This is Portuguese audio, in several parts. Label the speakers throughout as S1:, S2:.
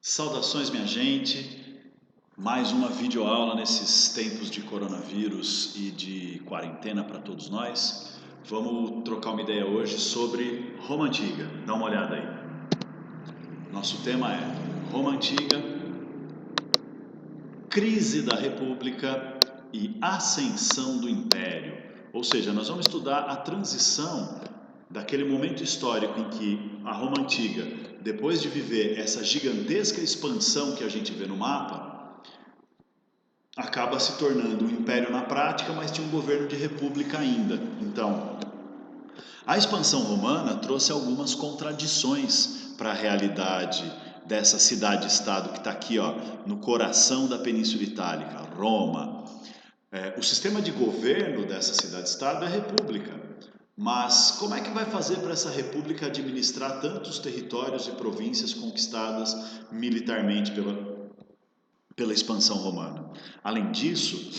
S1: Saudações, minha gente. Mais uma videoaula nesses tempos de coronavírus e de quarentena para todos nós. Vamos trocar uma ideia hoje sobre Roma Antiga. Dá uma olhada aí. Nosso tema é Roma Antiga, crise da República e ascensão do Império. Ou seja, nós vamos estudar a transição daquele momento histórico em que a Roma Antiga, depois de viver essa gigantesca expansão que a gente vê no mapa, acaba se tornando um império na prática, mas tinha um governo de república ainda. Então, a expansão romana trouxe algumas contradições para a realidade dessa cidade-estado que está aqui, ó, no coração da Península Itálica, Roma. O sistema de governo dessa cidade-estado é república. Mas como é que vai fazer para essa república administrar tantos territórios e províncias conquistadas militarmente pela expansão romana? Além disso,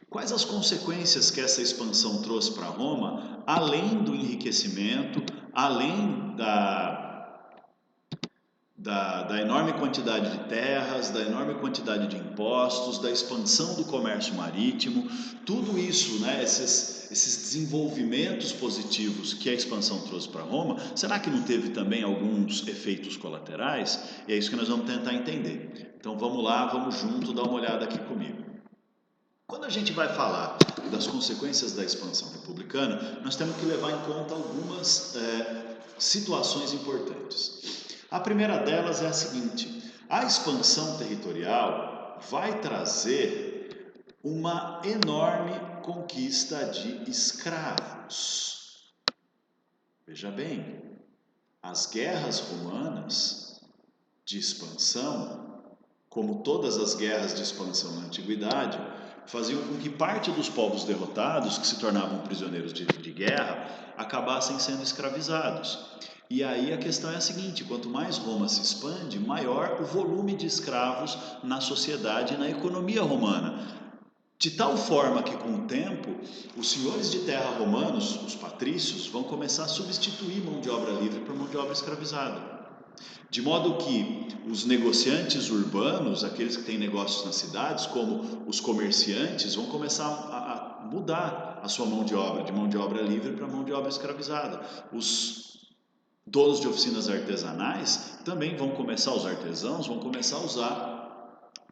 S1: quais as consequências que essa expansão trouxe para Roma, além do enriquecimento, além da enorme quantidade de terras, da enorme quantidade de impostos, da expansão do comércio marítimo, tudo isso, né, esses desenvolvimentos positivos que a expansão trouxe para Roma, será que não teve também alguns efeitos colaterais? E é isso que nós vamos tentar entender. Então vamos lá, vamos junto, dar uma olhada aqui comigo. Quando a gente vai falar das consequências da expansão republicana, nós temos que levar em conta algumas situações importantes. A primeira delas é a seguinte: a expansão territorial vai trazer uma enorme conquista de escravos. Veja bem, as guerras romanas de expansão, como todas as guerras de expansão na antiguidade, faziam com que parte dos povos derrotados, que se tornavam prisioneiros de guerra, acabassem sendo escravizados. E aí a questão é a seguinte: quanto mais Roma se expande, maior o volume de escravos na sociedade e na economia romana. De tal forma que, com o tempo, os senhores de terra romanos, os patrícios, vão começar a substituir mão de obra livre por mão de obra escravizada. De modo que os negociantes urbanos, aqueles que têm negócios nas cidades, como os comerciantes, vão começar a mudar a sua mão de obra, de mão de obra livre para mão de obra escravizada. Os donos de oficinas artesanais também vão começar, os artesãos vão começar a usar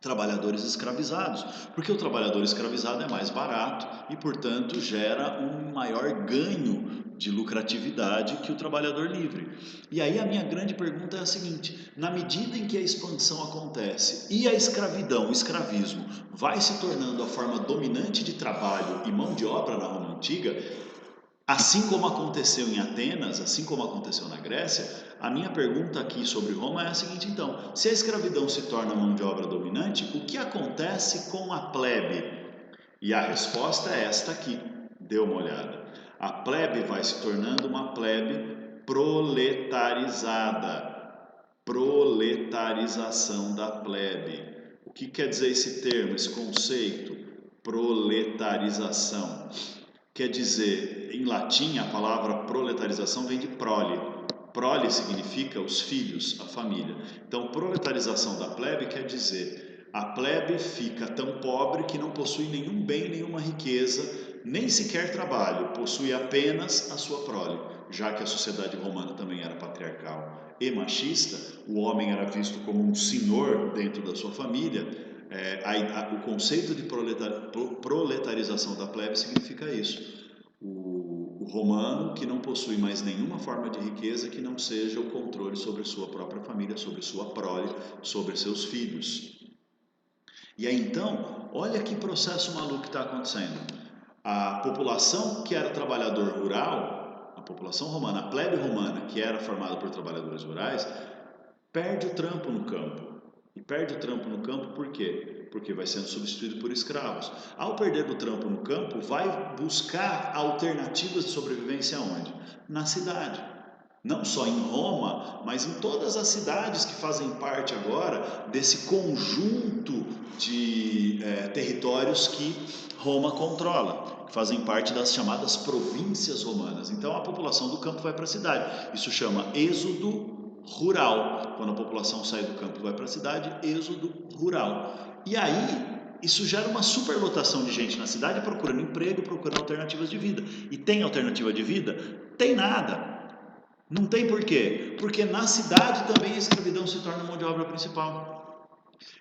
S1: trabalhadores escravizados, porque o trabalhador escravizado é mais barato e, portanto, gera um maior ganho de lucratividade que o trabalhador livre. E aí a minha grande pergunta é a seguinte: na medida em que a expansão acontece e a escravidão, o escravismo, vai se tornando a forma dominante de trabalho e mão de obra na Roma Antiga, assim como aconteceu em Atenas, assim como aconteceu na Grécia, a minha pergunta aqui sobre Roma é a seguinte então: se a escravidão se torna mão de obra dominante, o que acontece com a plebe? E a resposta é esta aqui, dê uma olhada. A plebe vai se tornando uma plebe proletarizada. Proletarização da plebe. O que quer dizer esse termo, esse conceito? Proletarização. Quer dizer, em latim, a palavra proletarização vem de prole. Prole significa os filhos, a família. Então, proletarização da plebe quer dizer a plebe fica tão pobre que não possui nenhum bem, nenhuma riqueza, nem sequer trabalho, possui apenas a sua prole. Já que a sociedade romana também era patriarcal e machista, o homem era visto como um senhor dentro da sua família. O conceito de proletarização da plebe significa isso. O romano que não possui mais nenhuma forma de riqueza que não seja o controle sobre sua própria família, sobre sua prole, sobre seus filhos. E aí então, olha que processo maluco que está acontecendo. A população que era trabalhador rural, a população romana, a plebe romana, que era formada por trabalhadores rurais, perde o trampo no campo. E perde o trampo no campo por quê? Porque vai sendo substituído por escravos. Ao perder o trampo no campo, vai buscar alternativas de sobrevivência onde? Na cidade. Não só em Roma, mas em todas as cidades que fazem parte agora desse conjunto de territórios que Roma controla, que fazem parte das chamadas províncias romanas. Então a população do campo vai para a cidade. Isso chama êxodo rural. Quando a população sai do campo e vai para a cidade, êxodo rural. E aí, isso gera uma superlotação de gente na cidade procurando emprego, procurando alternativas de vida. E tem alternativa de vida? Tem nada. Não tem por quê? Porque na cidade também a escravidão se torna mão de obra principal.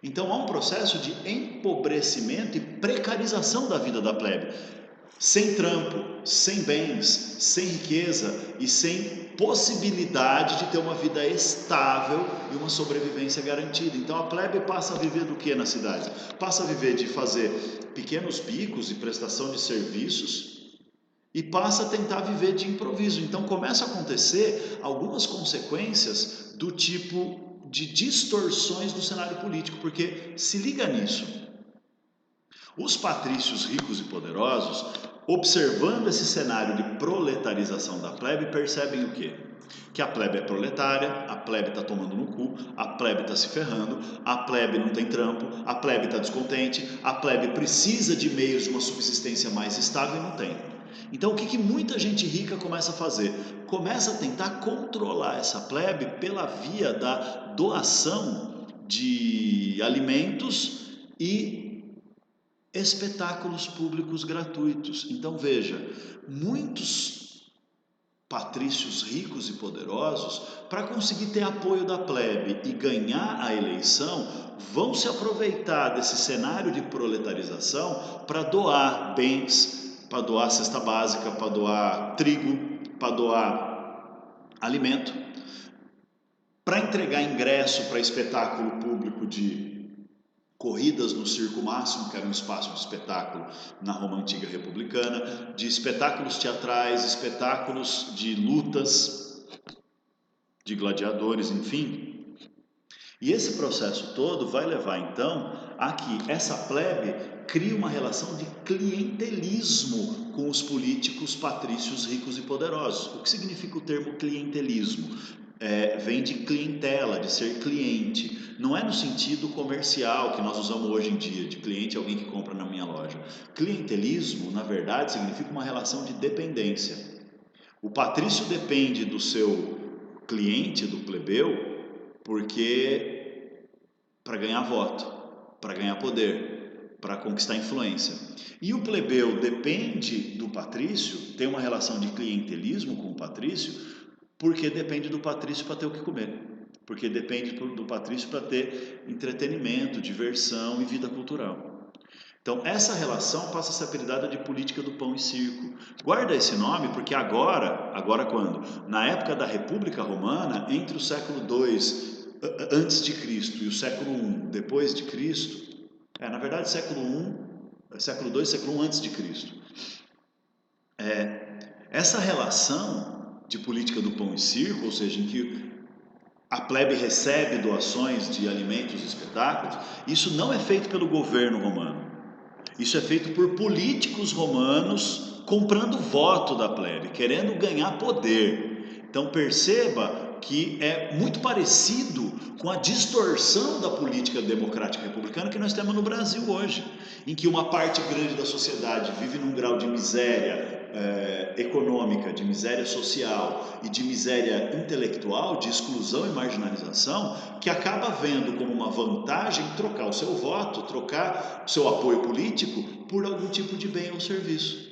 S1: Então há um processo de empobrecimento e precarização da vida da plebe. Sem trampo, sem bens, sem riqueza e sem possibilidade de ter uma vida estável e uma sobrevivência garantida. Então a plebe passa a viver do que na cidade? Passa a viver de fazer pequenos bicos e prestação de serviços e passa a tentar viver de improviso. Então começa a acontecer algumas consequências do tipo de distorções do cenário político, porque se liga nisso. Os patrícios ricos e poderosos, observando esse cenário de proletarização da plebe, percebem o quê? Que a plebe é proletária, a plebe está tomando no cu, a plebe está se ferrando, a plebe não tem trampo, a plebe está descontente, a plebe precisa de meios de uma subsistência mais estável e não tem. Então o que muita gente rica começa a fazer? Começa a tentar controlar essa plebe pela via da doação de alimentos e espetáculos públicos gratuitos. Então veja, muitos patrícios ricos e poderosos, para conseguir ter apoio da plebe e ganhar a eleição, vão se aproveitar desse cenário de proletarização para doar bens, para doar cesta básica, para doar trigo, para doar alimento, para entregar ingresso para espetáculo público de corridas no Circo Máximo, que era um espaço de espetáculo na Roma Antiga Republicana, de espetáculos teatrais, espetáculos de lutas, de gladiadores, enfim. E esse processo todo vai levar então a que essa plebe crie uma relação de clientelismo com os políticos patrícios ricos e poderosos. O que significa o termo clientelismo? Vem de clientela, de ser cliente. Não é no sentido comercial que nós usamos hoje em dia, de cliente é alguém que compra na minha loja. Clientelismo, na verdade, significa uma relação de dependência. O patrício depende do seu cliente, do plebeu, porque para ganhar voto, para ganhar poder, para conquistar influência. E o plebeu depende do patrício, tem uma relação de clientelismo com o patrício, porque depende do patrício para ter o que comer. Porque depende do patrício para ter entretenimento, diversão e vida cultural. Então essa relação passa a ser apelidada de política do pão e circo. Guarda esse nome porque agora quando? Na época da República Romana, entre o século II antes de Cristo e o século I depois de Cristo, na verdade século II, século I antes de Cristo. Essa relação de política do pão e circo, ou seja, em que a plebe recebe doações de alimentos e espetáculos, isso não é feito pelo governo romano. Isso é feito por políticos romanos comprando voto da plebe, querendo ganhar poder. Então perceba que é muito parecido com a distorção da política democrática republicana que nós temos no Brasil hoje, em que uma parte grande da sociedade vive num grau de miséria econômica, de miséria social e de miséria intelectual, de exclusão e marginalização, que acaba vendo como uma vantagem trocar o seu voto, trocar o seu apoio político por algum tipo de bem ou serviço.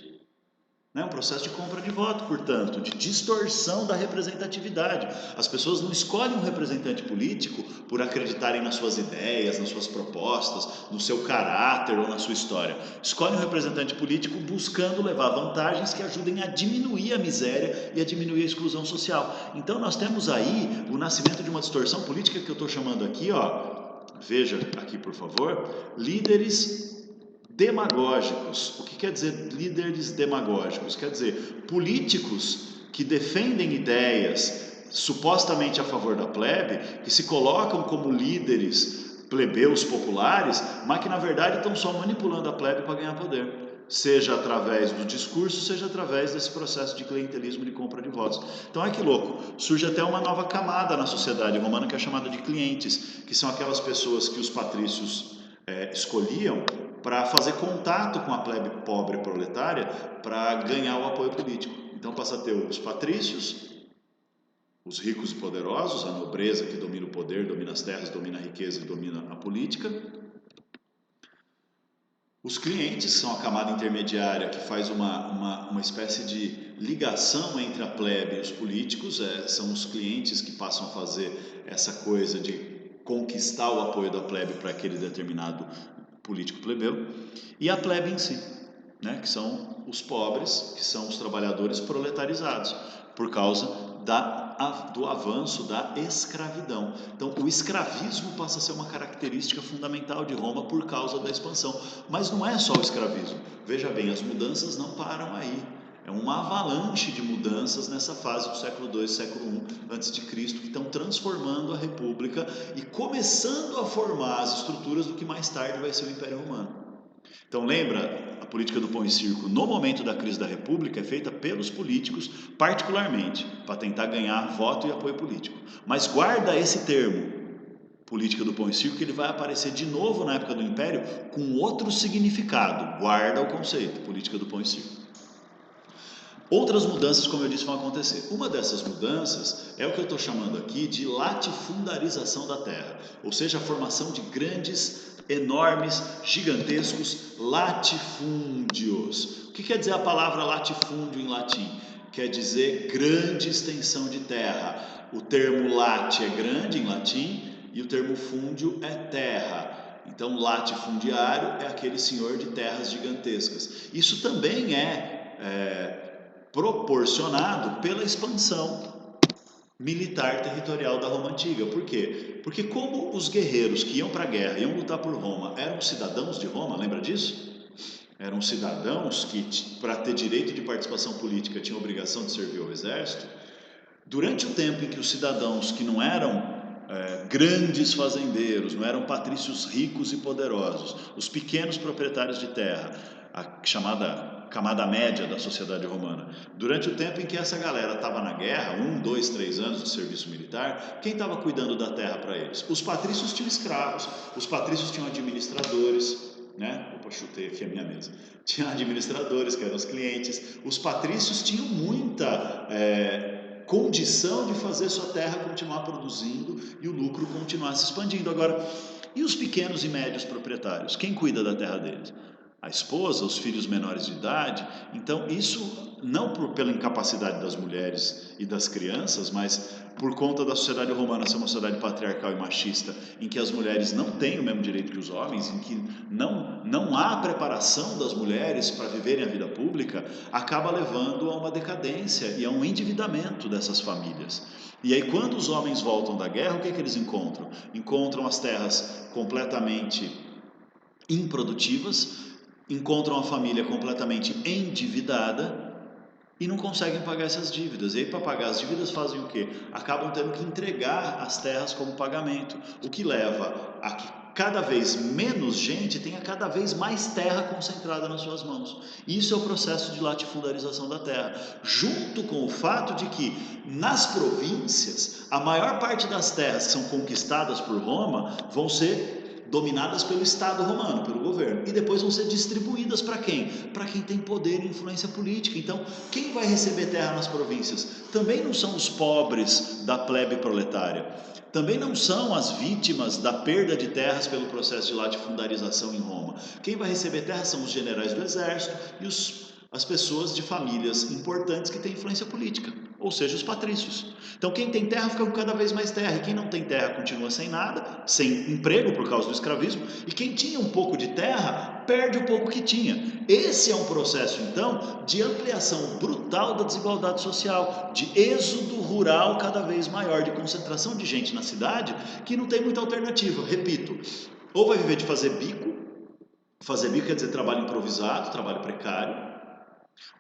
S1: Um processo de compra de voto, portanto, de distorção da representatividade. As pessoas não escolhem um representante político por acreditarem nas suas ideias, nas suas propostas, no seu caráter ou na sua história. Escolhem um representante político buscando levar vantagens que ajudem a diminuir a miséria e a diminuir a exclusão social. Então nós temos aí o nascimento de uma distorção política que eu estou chamando aqui, veja aqui por favor, líderes demagógicos. O que quer dizer líderes demagógicos? Quer dizer políticos que defendem ideias supostamente a favor da plebe, que se colocam como líderes plebeus populares, mas que na verdade estão só manipulando a plebe para ganhar poder. Seja através do discurso, seja através desse processo de clientelismo de compra de votos. Então é que louco, surge até uma nova camada na sociedade romana que é chamada de clientes, que são aquelas pessoas que os patrícios escolhiam para fazer contato com a plebe pobre proletária para ganhar o apoio político. Então passa a ter os patrícios, os ricos e poderosos, a nobreza que domina o poder, domina as terras, domina a riqueza e domina a política. Os clientes, que são a camada intermediária que faz uma espécie de ligação entre a plebe e os políticos, são os clientes que passam a fazer essa coisa de conquistar o apoio da plebe para aquele determinado político plebeu, e a plebe em si, né, que são os pobres, que são os trabalhadores proletarizados, por causa do avanço da escravidão. Então, o escravismo passa a ser uma característica fundamental de Roma por causa da expansão. Mas não é só o escravismo. Veja bem, as mudanças não param aí. É uma avalanche de mudanças nessa fase do século II, século I a.C., que estão transformando a República e começando a formar as estruturas do que mais tarde vai ser o Império Romano. Então lembra, a política do pão e circo no momento da crise da República é feita pelos políticos, particularmente, para tentar ganhar voto e apoio político. Mas guarda esse termo, política do pão e circo, que ele vai aparecer de novo na época do Império com outro significado. Guarda o conceito, política do pão e circo. Outras mudanças, como eu disse, vão acontecer. Uma dessas mudanças é o que eu estou chamando aqui de latifundarização da terra, ou seja, a formação de grandes, enormes, gigantescos latifúndios. O que quer dizer a palavra latifúndio em latim? Quer dizer grande extensão de terra. O termo lati é grande em latim e o termo fúndio é terra. Então, latifundiário é aquele senhor de terras gigantescas. Isso também é proporcionado pela expansão militar territorial da Roma Antiga. Por quê? Porque como os guerreiros que iam para a guerra, iam lutar por Roma, eram cidadãos de Roma, lembra disso? Eram cidadãos que, para ter direito de participação política, tinham obrigação de servir ao exército. Durante o tempo em que os cidadãos que não eram grandes fazendeiros, não eram patrícios ricos e poderosos, os pequenos proprietários de terra, a chamada camada média da sociedade romana, durante o tempo em que essa galera estava na guerra, 1, 2, 3 anos de serviço militar, quem estava cuidando da terra para eles? Os patrícios tinham escravos, os patrícios tinham administradores, né? Opa, chutei aqui a minha mesa. Tinha administradores, que eram os clientes. Os patrícios tinham muita condição de fazer sua terra continuar produzindo e o lucro continuar se expandindo. Agora, e os pequenos e médios proprietários? Quem cuida da terra deles? A esposa, os filhos menores de idade. Então, isso não pela incapacidade das mulheres e das crianças, mas por conta da sociedade romana ser uma sociedade patriarcal e machista, em que as mulheres não têm o mesmo direito que os homens, em que não há preparação das mulheres para viverem a vida pública, acaba levando a uma decadência e a um endividamento dessas famílias. E aí, quando os homens voltam da guerra, o que é que eles encontram? Encontram as terras completamente improdutivas, encontram a família completamente endividada e não conseguem pagar essas dívidas. E aí, para pagar as dívidas, fazem o quê? Acabam tendo que entregar as terras como pagamento, o que leva a que cada vez menos gente tenha cada vez mais terra concentrada nas suas mãos. Isso é o processo de latifundarização da terra, junto com o fato de que nas províncias, a maior parte das terras que são conquistadas por Roma vão ser dominadas pelo Estado romano, pelo governo, e depois vão ser distribuídas para quem? Para quem tem poder e influência política. Então, quem vai receber terra nas províncias? Também não são os pobres da plebe proletária, também não são as vítimas da perda de terras pelo processo de latifundarização em Roma. Quem vai receber terra são os generais do exército e as pessoas de famílias importantes que têm influência política, ou seja, os patrícios. Então quem tem terra fica com cada vez mais terra, e quem não tem terra continua sem nada, sem emprego por causa do escravismo, e quem tinha um pouco de terra perde o pouco que tinha. Esse é um processo então de ampliação brutal da desigualdade social, de êxodo rural cada vez maior, de concentração de gente na cidade que não tem muita alternativa. Repito, ou vai viver de fazer bico quer dizer trabalho improvisado, trabalho precário,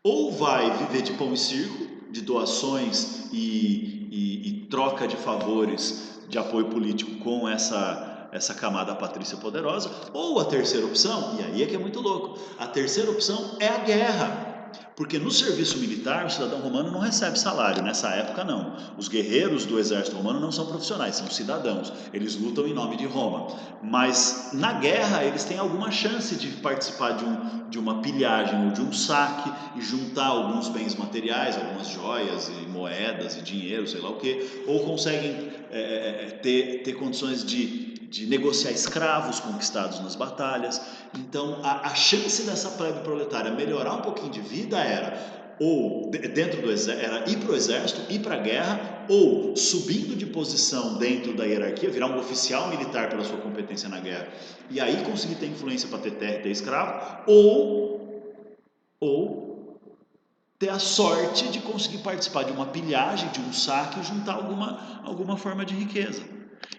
S1: ou vai viver de pão e circo, de doações e troca de favores de apoio político com essa camada patrícia poderosa, ou a terceira opção, e aí é que é muito louco, a terceira opção é a guerra. Porque no serviço militar, o cidadão romano não recebe salário, nessa época não. Os guerreiros do exército romano não são profissionais, são cidadãos. Eles lutam em nome de Roma. Mas na guerra, eles têm alguma chance de participar de uma pilhagem ou de um saque e juntar alguns bens materiais, algumas joias e moedas e dinheiro, sei lá o que, ou conseguem ter condições de negociar escravos conquistados nas batalhas. Então, a chance dessa plebe proletária melhorar um pouquinho de vida era ou dentro do exército, era ir para o exército, ir para a guerra, ou subindo de posição dentro da hierarquia, virar um oficial militar pela sua competência na guerra, e aí conseguir ter influência para ter terra e ter escravo, ou ter a sorte de conseguir participar de uma pilhagem, de um saque e juntar alguma forma de riqueza.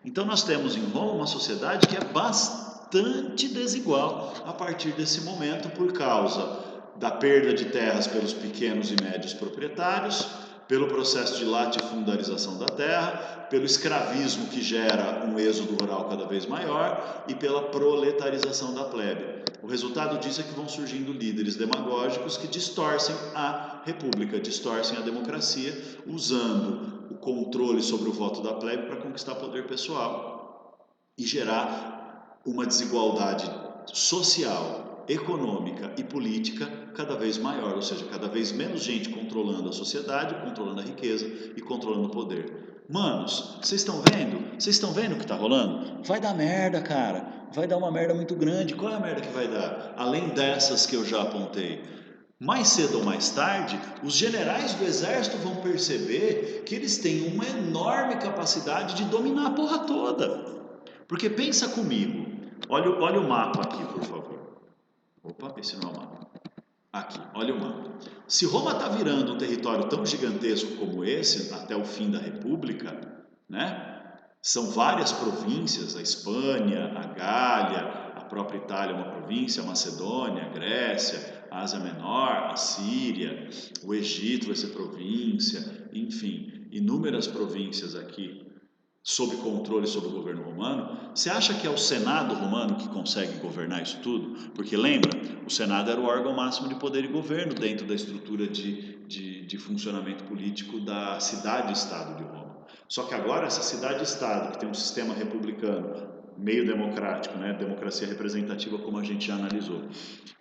S1: Então nós temos em Roma uma sociedade que é bastante desigual a partir desse momento por causa da perda de terras pelos pequenos e médios proprietários, pelo processo de latifundarização da terra, pelo escravismo que gera um êxodo rural cada vez maior e pela proletarização da plebe. O resultado disso é que vão surgindo líderes demagógicos que distorcem a república, distorcem a democracia, usando o controle sobre o voto da plebe para conquistar poder pessoal e gerar uma desigualdade social, econômica e política cada vez maior, ou seja, cada vez menos gente controlando a sociedade, controlando a riqueza e controlando o poder. Manos, vocês estão vendo? Vocês estão vendo o que está rolando? Vai dar merda, cara. Vai dar uma merda muito grande. Qual é a merda que vai dar? Além dessas que eu já apontei. Mais cedo ou mais tarde, os generais do exército vão perceber que eles têm uma enorme capacidade de dominar a porra toda. Porque pensa comigo, olha o mapa aqui, por favor. Opa, esse não é o mapa. Aqui, olha o mapa. Se Roma está virando um território tão gigantesco como esse, até o fim da República, né? São várias províncias, a Espanha, a Gália, a própria Itália é uma província, a Macedônia, a Grécia, a Ásia Menor, a Síria, o Egito vai ser província, enfim, inúmeras províncias aqui sob controle sob o governo romano. Você acha que é o Senado romano que consegue governar isso tudo? Porque lembra, o Senado era o órgão máximo de poder e governo dentro da estrutura de funcionamento político da cidade-estado de Roma. Só que agora essa cidade-estado, que tem um sistema republicano, meio democrático, né? Democracia representativa como a gente já analisou,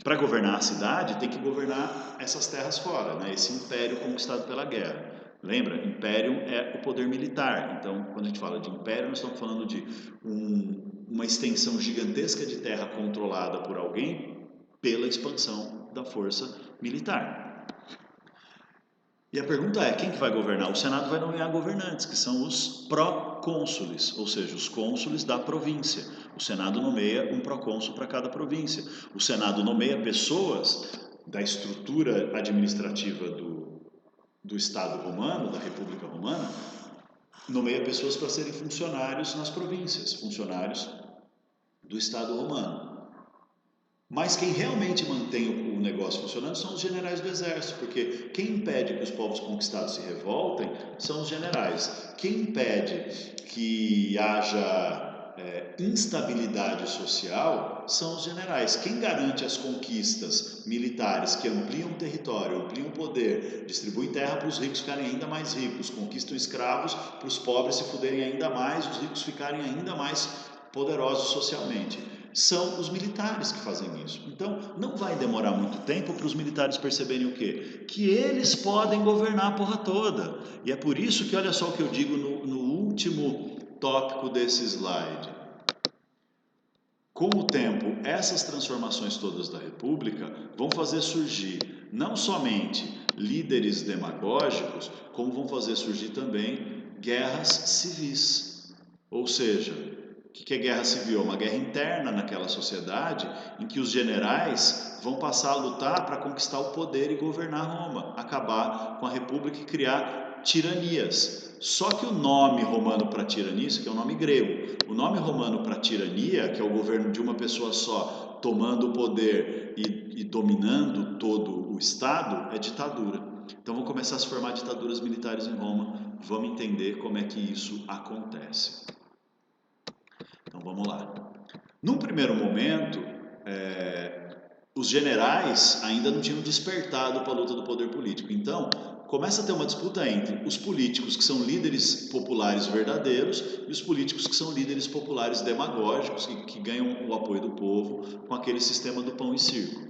S1: para governar a cidade tem que governar essas terras fora, né? Esse império conquistado pela guerra. Lembra? Império é o poder militar. Então, quando a gente fala de império, nós estamos falando de uma extensão gigantesca de terra controlada por alguém pela expansão da força militar. E a pergunta é, quem que vai governar? O Senado vai nomear governantes, que são os procônsules, ou seja, os cônsules da província. O Senado nomeia um procônsul para cada província. O Senado nomeia pessoas da estrutura administrativa do Estado romano, da República Romana, nomeia pessoas para serem funcionários nas províncias, funcionários do Estado romano. Mas quem realmente mantém o negócio funcionando são os generais do exército, porque quem impede que os povos conquistados se revoltem são os generais. Quem impede que haja instabilidade social são os generais. Quem garante as conquistas militares que ampliam o território, ampliam o poder, distribuem terra para os ricos ficarem ainda mais ricos, conquistam escravos para os pobres se fuderem ainda mais, os ricos ficarem ainda mais poderosos socialmente. São os militares que fazem isso. Então, não vai demorar muito tempo para os militares perceberem o quê? Que eles podem governar a porra toda. E é por isso que, olha só o que eu digo no último tópico desse slide. Com o tempo, essas transformações todas da República vão fazer surgir não somente líderes demagógicos, como vão fazer surgir também guerras civis. Ou seja, o que é guerra civil? Uma guerra interna naquela sociedade em que os generais vão passar a lutar para conquistar o poder e governar Roma, acabar com a República e criar tiranias. Só que o nome romano para tirania, isso aqui é um nome grego, o nome romano para tirania, que é o governo de uma pessoa só, tomando o poder e dominando todo o Estado, é ditadura. Então vão começar a se formar ditaduras militares em Roma, vamos entender como é que isso acontece. Então vamos lá. Num primeiro momento, os generais ainda não tinham despertado para a luta do poder político. Então, começa a ter uma disputa entre os políticos que são líderes populares verdadeiros e os políticos que são líderes populares demagógicos que ganham o apoio do povo com aquele sistema do pão e circo.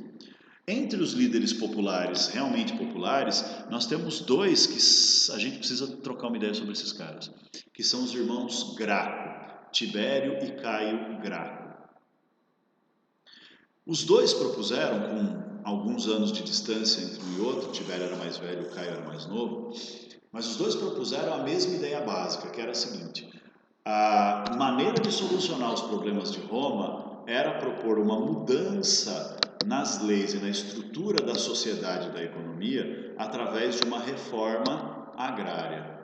S1: Entre os líderes populares, realmente populares, nós temos dois que a gente precisa trocar uma ideia sobre esses caras, que são os irmãos Graco, Tibério e Caio Graco. Os dois propuseram, com alguns anos de distância entre um e outro, Tibério era mais velho, Caio era mais novo, mas os dois propuseram a mesma ideia básica, que era a seguinte: a maneira de solucionar os problemas de Roma era propor uma mudança nas leis e na estrutura da sociedade e da economia através de uma reforma agrária.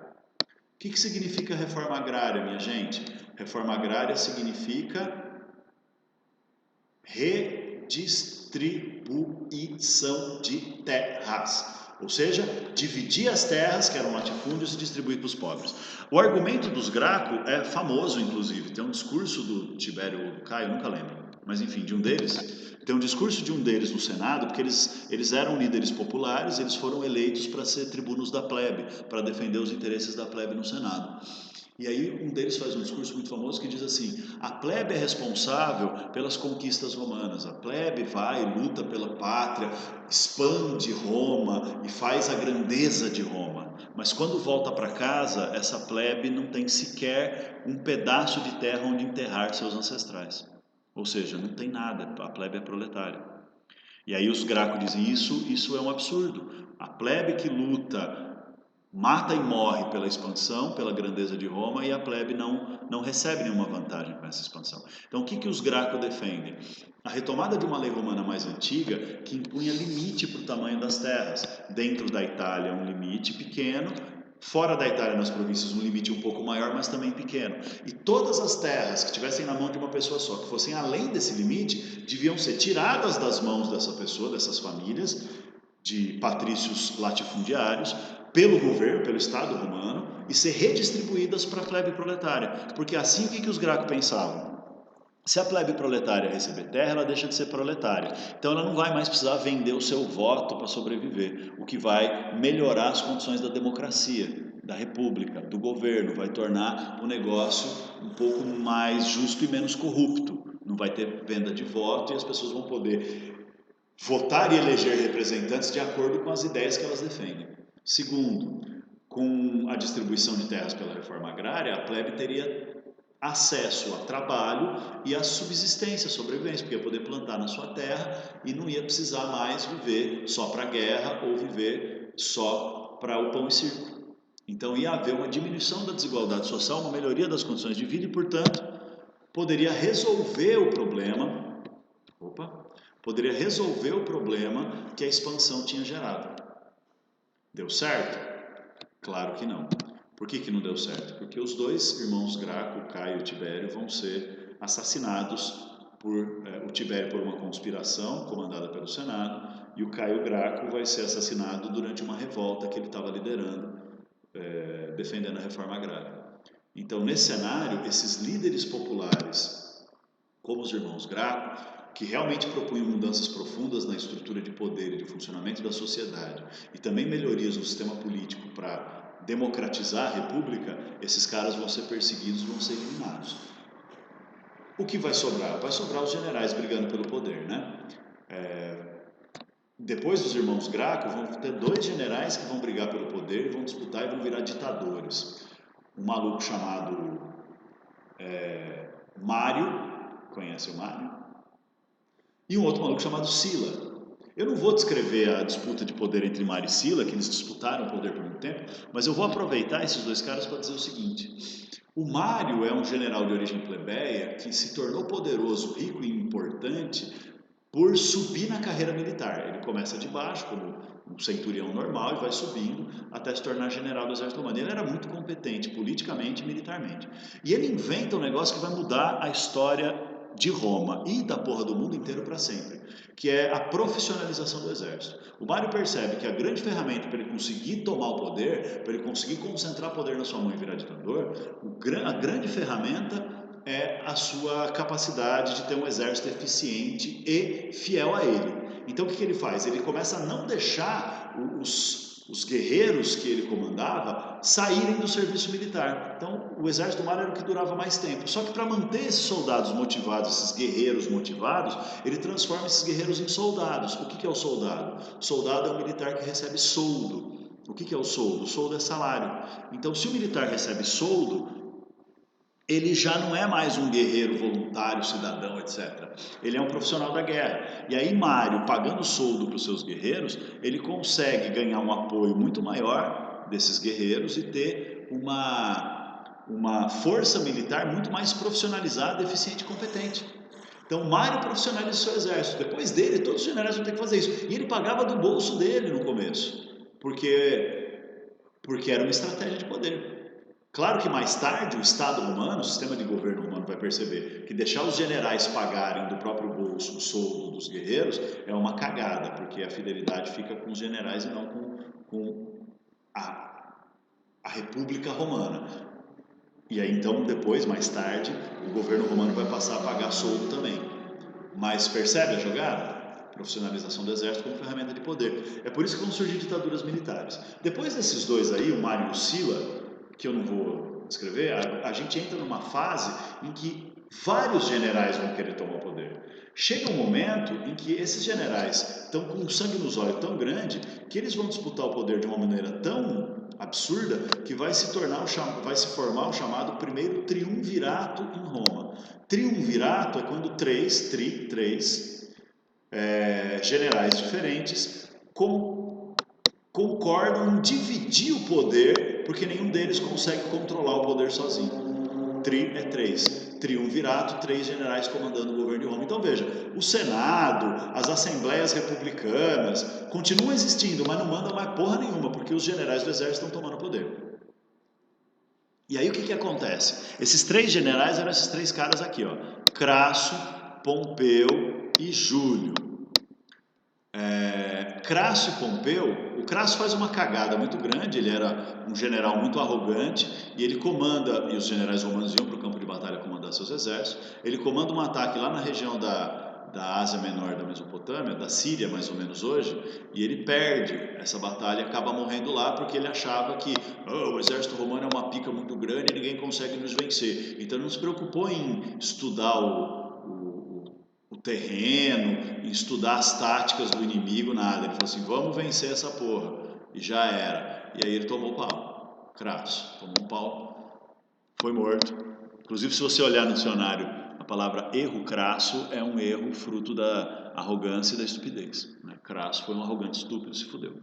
S1: O que significa reforma agrária, minha gente? Reforma agrária significa redistribuição de terras, ou seja, dividir as terras que eram latifúndios e distribuir para os pobres. O argumento dos Graco é famoso, inclusive, tem um discurso do Tibério ou do Caio, nunca lembro, mas enfim, de um deles, tem um discurso de um deles no Senado, porque eles eram líderes populares, eles foram eleitos para ser tribunos da plebe, para defender os interesses da plebe no Senado. E aí um deles faz um discurso muito famoso que diz assim: a plebe é responsável pelas conquistas romanas, a plebe vai, luta pela pátria, expande Roma e faz a grandeza de Roma. Mas quando volta para casa, essa plebe não tem sequer um pedaço de terra onde enterrar seus ancestrais. Ou seja, não tem nada, a plebe é proletária. E aí os Graco dizem isso é um absurdo. A plebe que luta mata e morre pela expansão, pela grandeza de Roma, e a plebe não recebe nenhuma vantagem com essa expansão. Então, o que os Graco defendem? A retomada de uma lei romana mais antiga que impunha limite para o tamanho das terras. Dentro da Itália, um limite pequeno, fora da Itália, nas províncias, um limite um pouco maior, mas também pequeno. E todas as terras que estivessem na mão de uma pessoa só, que fossem além desse limite, deviam ser tiradas das mãos dessa pessoa, dessas famílias, de patrícios latifundiários, pelo governo, pelo Estado romano, e ser redistribuídas para a plebe proletária. Porque assim o que os Graco pensavam? Se a plebe proletária receber terra, ela deixa de ser proletária. Então ela não vai mais precisar vender o seu voto para sobreviver, o que vai melhorar as condições da democracia, da república, do governo, vai tornar o negócio um pouco mais justo e menos corrupto. Não vai ter venda de voto e as pessoas vão poder votar e eleger representantes de acordo com as ideias que elas defendem. Segundo, com a distribuição de terras pela reforma agrária, a plebe teria acesso a trabalho e a subsistência, a sobrevivência, porque ia poder plantar na sua terra e não ia precisar mais viver só para a guerra ou viver só para o pão e circo. Então ia haver uma diminuição da desigualdade social, uma melhoria das condições de vida e, portanto, poderia resolver o problema que a expansão tinha gerado. Deu certo? Claro que não. Por que não deu certo? Porque os dois irmãos Graco, Caio e Tibério, vão ser assassinados por o Tibério por uma conspiração comandada pelo Senado e o Caio Graco vai ser assassinado durante uma revolta que ele estava liderando, defendendo a reforma agrária. Então, nesse cenário, esses líderes populares, como os irmãos Graco, que realmente propunham mudanças profundas na estrutura de poder e de funcionamento da sociedade e também melhorias no sistema político para democratizar a república, esses caras vão ser perseguidos, vão ser eliminados. O que vai sobrar? Vai sobrar os generais brigando pelo poder, né? Depois dos irmãos Graco, vão ter dois generais que vão brigar pelo poder, vão disputar e vão virar ditadores. Um maluco chamado Mário, conhece o Mário? E um outro maluco chamado Sila. Eu não vou descrever a disputa de poder entre Mário e Sila, que eles disputaram o poder por muito tempo, mas eu vou aproveitar esses dois caras para dizer o seguinte: o Mário é um general de origem plebeia que se tornou poderoso, rico e importante por subir na carreira militar. Ele começa de baixo, como um centurião normal, e vai subindo até se tornar general do exército romano. Ele era muito competente politicamente e militarmente. E ele inventa um negócio que vai mudar a história de Roma e da porra do mundo inteiro para sempre, que é a profissionalização do exército. O Mário percebe que a grande ferramenta para ele conseguir tomar o poder, para ele conseguir concentrar poder na sua mão e virar ditador, a grande ferramenta é a sua capacidade de ter um exército eficiente e fiel a ele. Então o que ele faz? Ele começa a não deixar os guerreiros que ele comandava saírem do serviço militar. Então o exército do mar era o que durava mais tempo. Só que para manter esses soldados motivados, esses guerreiros motivados, ele transforma esses guerreiros em soldados. O que é o soldado? O soldado é um militar que recebe soldo. O que é o soldo? O soldo é salário. Então se o militar recebe soldo, ele já não é mais um guerreiro voluntário, cidadão, etc. Ele é um profissional da guerra. E aí Mário, pagando soldo para os seus guerreiros, ele consegue ganhar um apoio muito maior desses guerreiros e ter uma força militar muito mais profissionalizada, eficiente e competente. Então Mário profissionaliza o seu exército. Depois dele, todos os generais vão ter que fazer isso. E ele pagava do bolso dele no começo, porque era uma estratégia de poder. Claro que mais tarde o Estado romano, o sistema de governo romano vai perceber que deixar os generais pagarem do próprio bolso o soldo dos guerreiros é uma cagada, porque a fidelidade fica com os generais e não com a República Romana. E aí então depois, mais tarde, o governo romano vai passar a pagar soldo também. Mas percebe a jogada? Profissionalização do exército como ferramenta de poder. É por isso que vão surgir ditaduras militares. Depois desses dois aí, o Mário e o Sila, que eu não vou escrever, a gente entra numa fase em que vários generais vão querer tomar o poder. Chega um momento em que esses generais estão com um sangue nos olhos tão grande que eles vão disputar o poder de uma maneira tão absurda que vai se formar o chamado primeiro triunvirato em Roma. Triunvirato é quando três generais diferentes concordam em dividir o poder, porque nenhum deles consegue controlar o poder sozinho. Tri é três. Triunvirato, 3 generais comandando o governo de Roma. Então veja, o Senado, as assembleias republicanas continuam existindo, mas não mandam mais porra nenhuma, porque os generais do exército estão tomando poder. E aí o que acontece? Esses 3 generais eram esses 3 caras aqui, ó: Crasso, Pompeu e Júlio. Crasso e Pompeu, o Crasso faz uma cagada muito grande, ele era um general muito arrogante e ele comanda, e os generais romanos iam para o campo de batalha comandar seus exércitos, ele comanda um ataque lá na região da Ásia Menor, da Mesopotâmia, da Síria mais ou menos hoje, e ele perde essa batalha e acaba morrendo lá porque ele achava que o exército romano é uma pica muito grande e ninguém consegue nos vencer. Então ele não se preocupou em estudar o terreno, em estudar as táticas do inimigo, nada. Ele falou assim: vamos vencer essa porra. E já era. E aí ele tomou pau. Crasso. Tomou um pau. Foi morto. Inclusive, se você olhar no dicionário, a palavra erro crasso é um erro fruto da arrogância e da estupidez. Crasso foi um arrogante estúpido, se fudeu.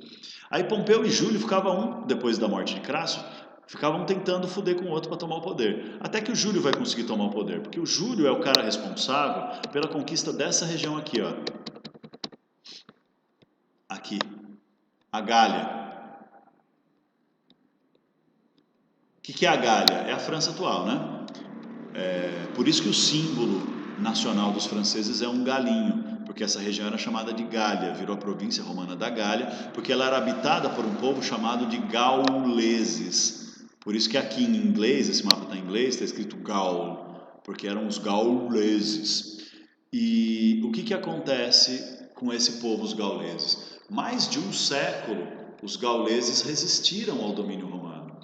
S1: Aí Pompeu e Júlio ficavam, depois da morte de Crasso, ficavam tentando foder com o outro para tomar o poder. Até que o Júlio vai conseguir tomar o poder, porque o Júlio é o cara responsável pela conquista dessa região aqui, ó. Aqui. A Gália. O que é a Gália? É a França atual, né? Por isso que o símbolo nacional dos franceses é um galinho, porque essa região era chamada de Gália, virou a província romana da Gália, porque ela era habitada por um povo chamado de gauleses. Por isso que aqui em inglês, esse mapa está em inglês, está escrito Gaul, porque eram os gauleses. E o que acontece com esse povo, os gauleses? Mais de um século, os gauleses resistiram ao domínio romano.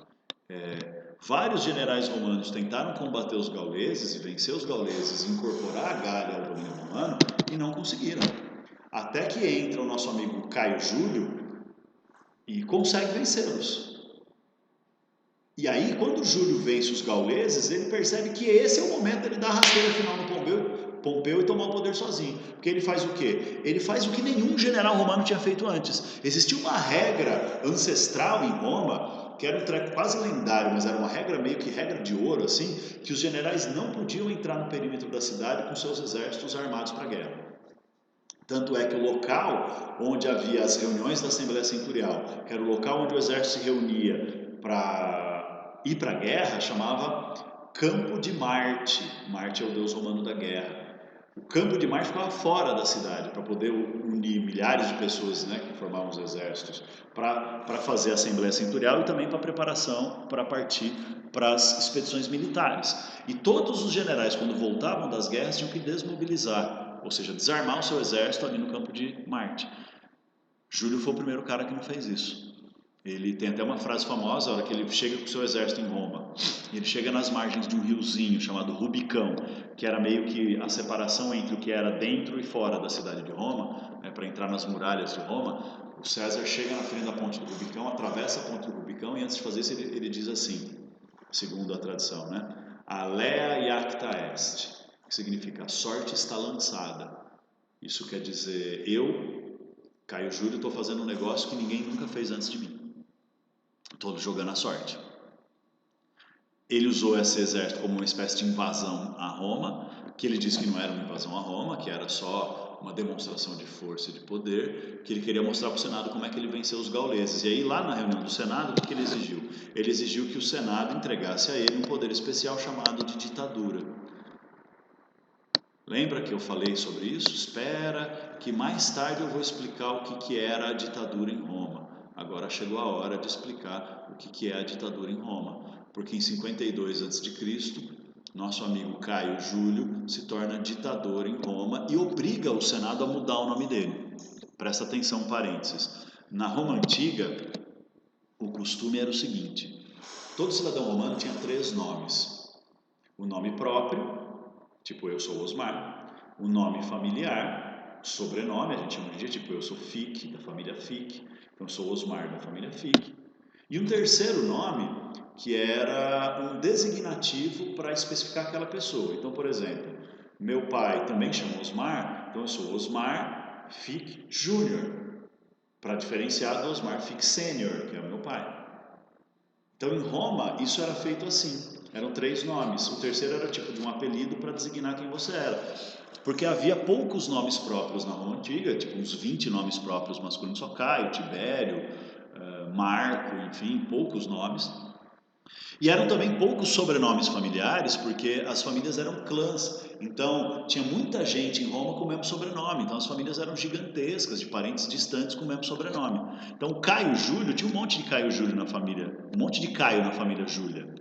S1: Vários generais romanos tentaram combater os gauleses e vencer os gauleses e incorporar a Gália ao domínio romano e não conseguiram. Até que entra o nosso amigo Caio Júlio e consegue vencê-los. E aí, quando Júlio vence os gauleses, ele percebe que esse é o momento dele dar a rasteira final no Pompeu e tomar o poder sozinho. Porque ele faz o quê? Ele faz o que nenhum general romano tinha feito antes. Existia uma regra ancestral em Roma, que era um treco quase lendário, mas era uma regra meio que regra de ouro, assim, que os generais não podiam entrar no perímetro da cidade com seus exércitos armados para a guerra. Tanto é que o local onde havia as reuniões da Assembleia Centurial, que era o local onde o exército se reunia para ir para a guerra, chamava Campo de Marte. Marte é o deus romano da guerra. O Campo de Marte ficava fora da cidade, para poder unir milhares de pessoas, né, que formavam os exércitos, para fazer a Assembleia Centurial e também para preparação para partir para as expedições militares. E todos os generais, quando voltavam das guerras, tinham que desmobilizar ou seja, desarmar o seu exército ali no campo de Marte. Júlio foi o primeiro cara que não fez isso. Ele tem até uma frase famosa, a hora que ele chega com o seu exército em Roma, ele chega nas margens de um riozinho chamado Rubicão, que era meio que a separação entre o que era dentro e fora da cidade de Roma, né, para entrar nas muralhas de Roma. O César chega na frente da ponte do Rubicão, atravessa a ponte do Rubicão e antes de fazer isso ele diz assim, segundo a tradição, né? Alea iacta est, que significa a sorte está lançada. Isso quer dizer, eu, Caio Júlio, estou fazendo um negócio que ninguém nunca fez antes de mim. Estou jogando a sorte. Ele usou esse exército como uma espécie de invasão a Roma, que ele disse que não era uma invasão a Roma, que era só uma demonstração de força e de poder, que ele queria mostrar para o Senado como é que ele venceu os gauleses. E aí lá na reunião do Senado, o que ele exigiu? Ele exigiu que o Senado entregasse a ele um poder especial chamado de ditadura. Lembra que eu falei sobre isso? Espera, que mais tarde eu vou explicar o que era a ditadura em Roma. Agora chegou a hora de explicar o que é a ditadura em Roma. Porque em 52 a.C., nosso amigo Caio Júlio se torna ditador em Roma e obriga o Senado a mudar o nome dele. Presta atenção, parênteses. Na Roma Antiga, o costume era o seguinte: todo cidadão romano tinha 3 nomes. O nome próprio, tipo eu sou Osmar, o nome familiar, sobrenome, a gente chama de tipo eu sou Fick, da família Fick, então eu sou Osmar, da família Fick. E um terceiro nome, que era um designativo para especificar aquela pessoa. Então, por exemplo, meu pai também chama Osmar, então eu sou Osmar Fick Júnior, para diferenciar do Osmar Fick Sênior, que é o meu pai. Então, em Roma, isso era feito assim. Eram 3 nomes. O terceiro era tipo de um apelido para designar quem você era. Porque havia poucos nomes próprios na Roma Antiga, tipo uns 20 nomes próprios masculinos, só Caio, Tibério, Marco, enfim, poucos nomes. E eram também poucos sobrenomes familiares, porque as famílias eram clãs. Então, tinha muita gente em Roma com o mesmo sobrenome. Então, as famílias eram gigantescas, de parentes distantes com o mesmo sobrenome. Então, Caio Júlio, tinha um monte de Caio Júlio na família, um monte de Caio na família Júlia.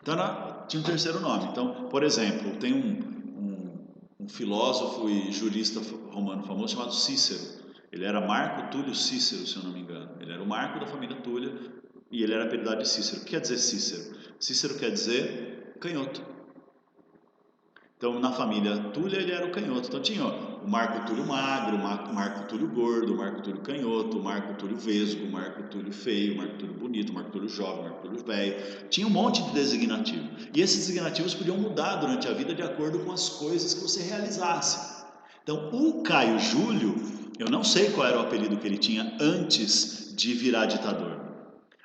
S1: Então, tinha um terceiro nome. Então, por exemplo, tem um filósofo e jurista romano famoso chamado Cícero. Ele era Marco Túlio Cícero, se eu não me engano. Ele era o Marco da família Túlia e ele era apelidado de Cícero. O que quer dizer Cícero? Cícero quer dizer canhoto. Então, na família Túlia, ele era o canhoto. Então, tinha o Marco Túlio Magro, o Marco Túlio Gordo, o Marco Túlio Canhoto, o Marco Túlio Vesgo, o Marco Túlio Feio, o Marco Túlio Bonito, o Marco Túlio Jovem, o Marco Túlio Velho. Tinha um monte de designativo. E esses designativos podiam mudar durante a vida de acordo com as coisas que você realizasse. Então, o Caio Júlio, eu não sei qual era o apelido que ele tinha antes de virar ditador.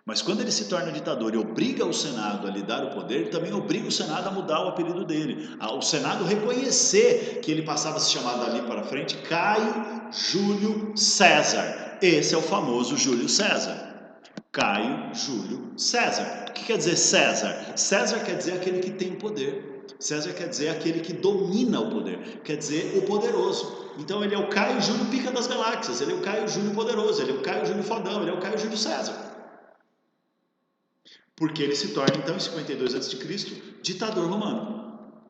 S1: Mas quando ele se torna ditador e obriga o Senado a lhe dar o poder, ele também obriga o Senado a mudar o apelido dele. Ao Senado reconhecer que ele passava a se chamar dali para frente Caio Júlio César. Esse é o famoso Júlio César. Caio Júlio César. O que quer dizer César? César quer dizer aquele que tem o poder. César quer dizer aquele que domina o poder. Quer dizer o poderoso. Então ele é o Caio Júlio Pica das Galáxias. Ele é o Caio Júlio Poderoso. Ele é o Caio Júlio Fodão. Ele é o Caio Júlio César. Porque ele se torna, então, em 52 a.C., ditador romano.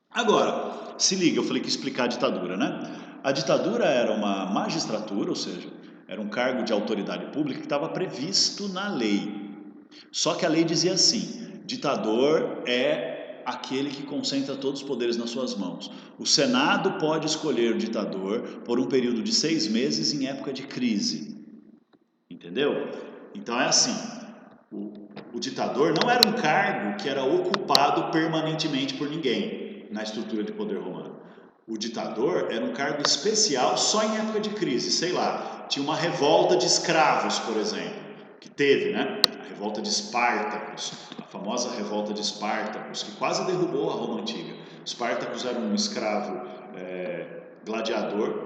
S1: Agora, se liga, eu falei que ia explicar a ditadura, né? A ditadura era uma magistratura, ou seja, era um cargo de autoridade pública que estava previsto na lei. Só que a lei dizia assim: ditador é aquele que concentra todos os poderes nas suas mãos. O Senado pode escolher o ditador por um período de 6 meses em época de crise. Entendeu? Então é assim: o ditador não era um cargo que era ocupado permanentemente por ninguém na estrutura de poder romano. O ditador era um cargo especial só em época de crise. Sei lá, tinha uma revolta de escravos, por exemplo, que teve, né? A revolta de Espartacus, a famosa revolta de Espartacus, que quase derrubou a Roma Antiga. Espartacus era um escravo gladiador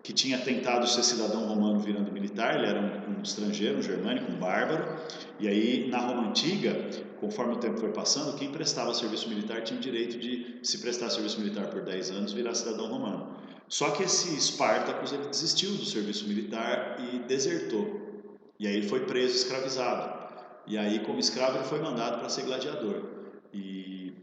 S1: que tinha tentado ser cidadão romano virando militar. Ele era um estrangeiro, um germânico, um bárbaro. E aí, na Roma Antiga, conforme o tempo foi passando, quem prestava serviço militar tinha o direito de, se prestar serviço militar por 10 anos, virar cidadão romano. Só que esse Espartacus, ele desistiu do serviço militar e desertou. E aí ele foi preso, escravizado. E aí, como escravo, ele foi mandado para ser gladiador. E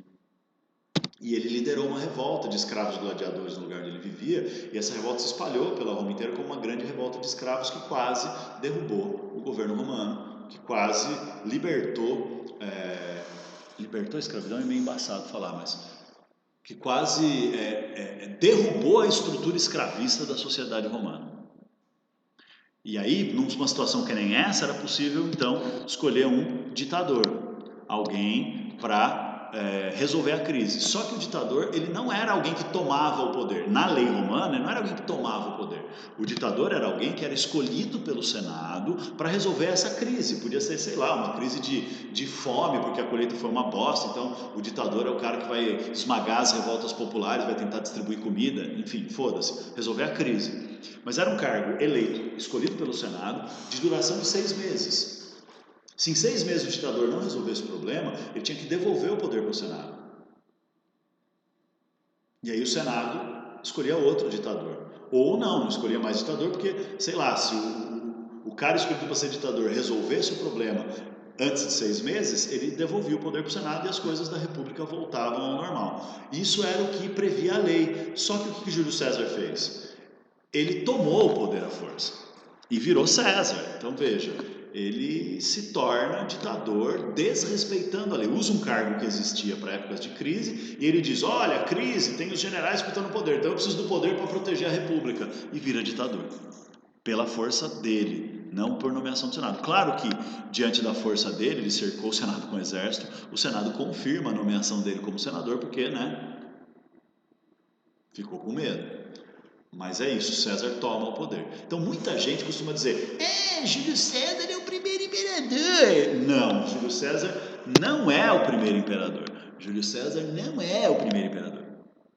S1: E ele liderou uma revolta de escravos gladiadores no lugar onde ele vivia, e essa revolta se espalhou pela Roma inteira como uma grande revolta de escravos que quase derrubou o governo romano, que quase libertou, libertou a escravidão, é meio embaçado falar, mas que quase derrubou a estrutura escravista da sociedade romana. E aí, numa situação que nem essa, era possível então escolher um ditador, alguém para resolver a crise. Só que o ditador, ele não era alguém que tomava o poder. Na lei romana, ele não era alguém que tomava o poder. O ditador era alguém que era escolhido pelo Senado para resolver essa crise. Podia ser, sei lá, uma crise de fome, porque a colheita foi uma bosta. Então, o ditador é o cara que vai esmagar as revoltas populares, vai tentar distribuir comida, enfim, foda-se, resolver a crise. Mas era um cargo eleito, escolhido pelo Senado, de duração de 6 meses. Se em 6 meses o ditador não resolvesse o problema, ele tinha que devolver o poder para o Senado. E aí o Senado escolhia outro ditador. Ou não escolhia mais ditador, porque, sei lá, se o cara escolhido para ser ditador resolvesse o problema antes de 6 meses, ele devolvia o poder para o Senado e as coisas da República voltavam ao normal. Isso era o que previa a lei. Só que o que Júlio César fez? Ele tomou o poder à força e virou César. Então veja, ele se torna ditador desrespeitando a lei. Usa um cargo que existia para épocas de crise e ele diz, olha, crise, tem os generais disputando o poder, então eu preciso do poder para proteger a república. E vira ditador, pela força dele, não por nomeação do Senado. Claro que, diante da força dele, ele cercou o Senado com o exército, o Senado confirma a nomeação dele como senador, porque, ficou com medo. Mas é isso, César toma o poder. Então muita gente costuma dizer, Júlio César é o primeiro imperador. Não, Júlio César não é o primeiro imperador. Júlio César não é o primeiro imperador.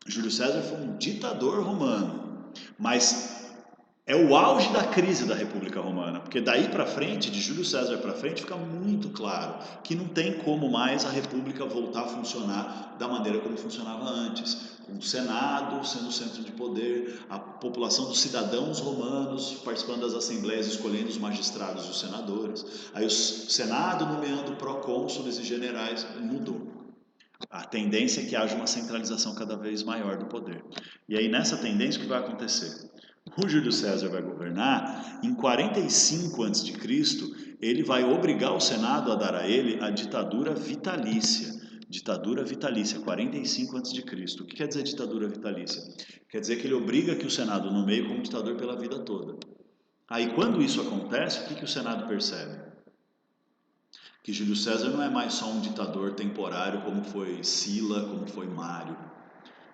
S1: Júlio César foi um ditador romano, mas é o auge da crise da República Romana, porque daí para frente, de Júlio César para frente, fica muito claro que não tem como mais a República voltar a funcionar da maneira como funcionava antes, com o Senado sendo o centro de poder, a população dos cidadãos romanos participando das assembleias, escolhendo os magistrados e os senadores, aí o Senado nomeando procônsules e generais, mudou. A tendência é que haja uma centralização cada vez maior do poder. E aí nessa tendência o que vai acontecer? O Júlio César vai governar, em 45 a.C., ele vai obrigar o Senado a dar a ele a ditadura vitalícia. Ditadura vitalícia, 45 a.C. O que quer dizer ditadura vitalícia? Quer dizer que ele obriga que o Senado nomeie como ditador pela vida toda. Aí quando isso acontece, o que o Senado percebe? Que Júlio César não é mais só um ditador temporário como foi Sila, como foi Mário.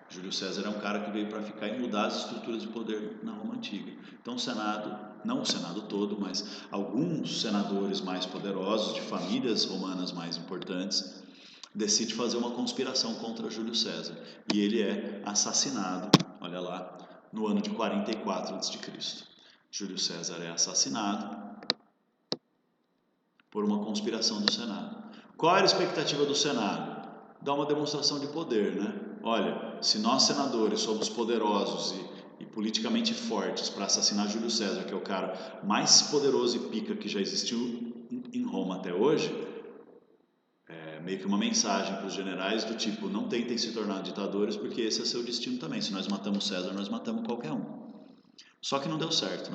S1: Júlio César é um cara que veio para ficar e mudar as estruturas de poder na Roma Antiga. Então o Senado, não o Senado todo, mas alguns senadores mais poderosos, de famílias romanas mais importantes, decide fazer uma conspiração contra Júlio César. E ele é assassinado, olha lá, no ano de 44 a.C. Júlio César é assassinado por uma conspiração do Senado. Qual era a expectativa do Senado? Dar uma demonstração de poder, Olha, se nós senadores somos poderosos e politicamente fortes para assassinar Júlio César, que é o cara mais poderoso e pica que já existiu em Roma até hoje, é meio que uma mensagem para os generais do tipo, não tentem se tornar ditadores porque esse é seu destino também. Se nós matamos César, nós matamos qualquer um. Só que não deu certo,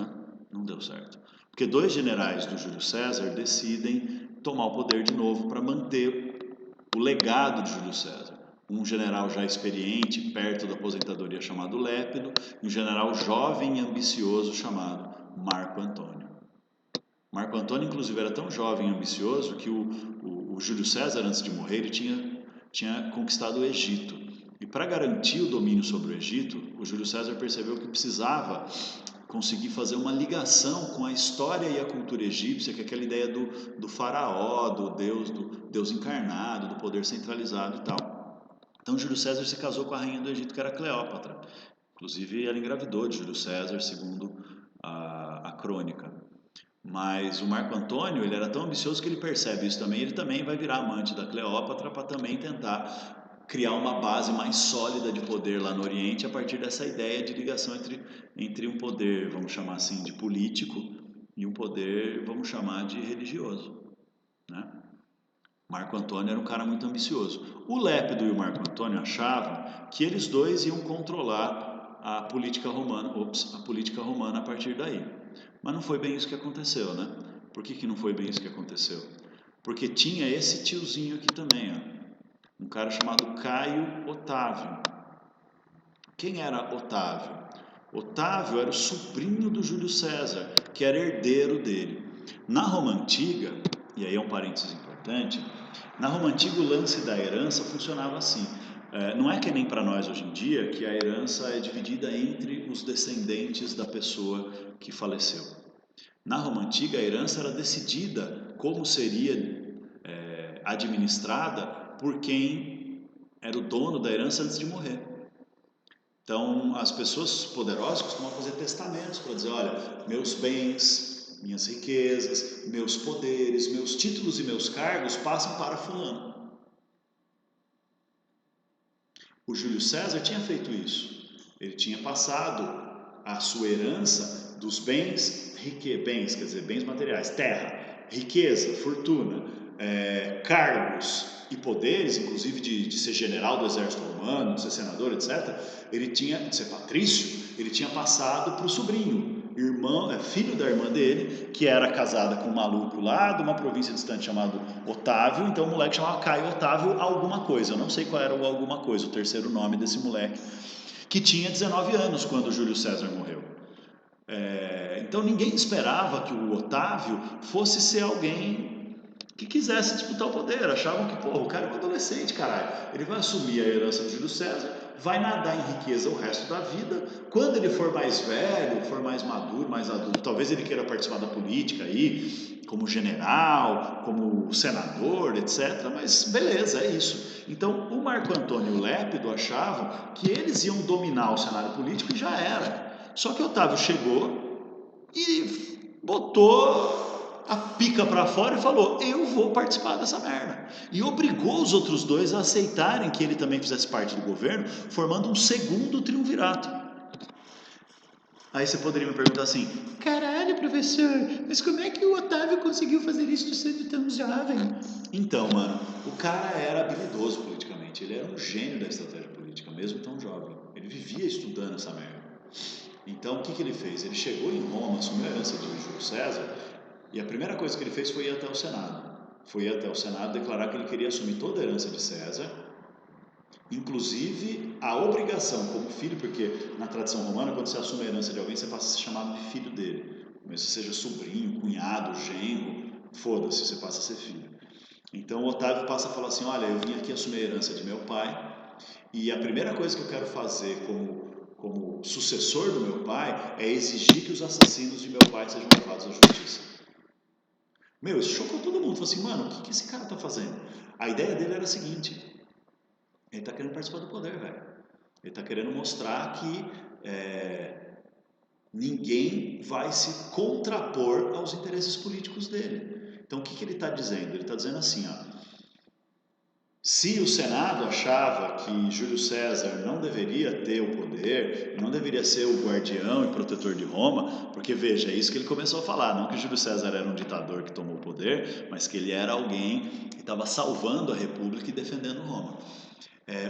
S1: Não deu certo. Porque 2 generais do Júlio César decidem tomar o poder de novo para manter o legado de Júlio César. Um general já experiente, perto da aposentadoria, chamado Lépido, e um general jovem e ambicioso chamado Marco Antônio. Marco Antônio, inclusive, era tão jovem e ambicioso que o Júlio César, antes de morrer, ele tinha conquistado o Egito. E para garantir o domínio sobre o Egito, o Júlio César percebeu que precisava conseguir fazer uma ligação com a história e a cultura egípcia, que é aquela ideia do faraó, do Deus encarnado, do poder centralizado e tal. Então Júlio César se casou com a rainha do Egito, que era Cleópatra. Inclusive ela engravidou de Júlio César, segundo a crônica. Mas o Marco Antônio, ele era tão ambicioso que ele percebe isso também, ele também vai virar amante da Cleópatra para também tentar criar uma base mais sólida de poder lá no Oriente a partir dessa ideia de ligação entre um poder, vamos chamar assim, de político e um poder, vamos chamar de religioso, Marco Antônio era um cara muito ambicioso. O Lépido e o Marco Antônio achavam que eles dois iam controlar a política romana a partir daí. Mas não foi bem isso que aconteceu, né? Por que não foi bem isso que aconteceu? Porque tinha esse tiozinho aqui também, ó, um cara chamado Caio Otávio. Quem era Otávio? Otávio era o sobrinho do Júlio César, que era herdeiro dele. Na Roma Antiga, e aí é um parênteses importante, na Roma Antiga o lance da herança funcionava assim. Não é que nem para nós hoje em dia, que a herança é dividida entre os descendentes da pessoa que faleceu. Na Roma Antiga a herança era decidida como seria administrada por quem era o dono da herança antes de morrer. Então, as pessoas poderosas costumam fazer testamentos para dizer, olha, meus bens, minhas riquezas, meus poderes, meus títulos e meus cargos passam para fulano. O Júlio César tinha feito isso. Ele tinha passado a sua herança dos bens, bens, quer dizer, bens materiais, terra, riqueza, fortuna, cargos e poderes, inclusive de ser general do exército romano, de ser senador, etc., ele tinha, de ser patrício, ele tinha passado para o sobrinho, filho da irmã dele, que era casada com um maluco lá de uma província distante chamado Otávio, então o moleque chamava Caio Otávio alguma coisa, eu não sei qual era o alguma coisa, o terceiro nome desse moleque, que tinha 19 anos quando Júlio César morreu. Então ninguém esperava que o Otávio fosse ser alguém que quisesse disputar o poder. Achavam que, porra, o cara é um adolescente, caralho. Ele vai assumir a herança do Júlio César, vai nadar em riqueza o resto da vida. Quando ele for mais velho, for mais maduro, mais adulto, talvez ele queira participar da política aí, como general, como senador, etc. Mas beleza, é isso. Então, o Marco Antônio e o Lépido achavam que eles iam dominar o cenário político e já era. Só que Otávio chegou e botou a pica para fora e falou, eu vou participar dessa merda. E obrigou os outros dois a aceitarem que ele também fizesse parte do governo, formando um segundo triunvirato. Aí você poderia me perguntar assim, caralho, professor, mas como é que o Otávio conseguiu fazer isso sendo tão jovem? Então, mano, o cara era habilidoso politicamente, ele era um gênio da estratégia política, mesmo tão jovem. Ele vivia estudando essa merda. Então, o que ele fez? Ele chegou em Roma, assumiu a herança de Júlio César, e a primeira coisa que ele fez foi ir até o Senado. Foi ir até o Senado declarar que ele queria assumir toda a herança de César, inclusive a obrigação como filho, porque na tradição romana, quando você assume a herança de alguém, você passa a ser chamado de filho dele. Mas seja sobrinho, cunhado, genro, foda-se, você passa a ser filho. Então o Otávio passa a falar assim, olha, eu vim aqui assumir a herança de meu pai, e a primeira coisa que eu quero fazer como sucessor do meu pai é exigir que os assassinos de meu pai sejam levados à justiça. Meu, isso chocou todo mundo. Falou assim, mano, o que esse cara tá fazendo? A ideia dele era a seguinte, ele tá querendo participar do poder, velho. Ele tá querendo mostrar que ninguém vai se contrapor aos interesses políticos dele. Então, o que ele está dizendo? Ele está dizendo assim, ó, se o Senado achava que Júlio César não deveria ter o poder, não deveria ser o guardião e protetor de Roma, porque veja, é isso que ele começou a falar, não que Júlio César era um ditador que tomou o poder, mas que ele era alguém que estava salvando a república e defendendo Roma.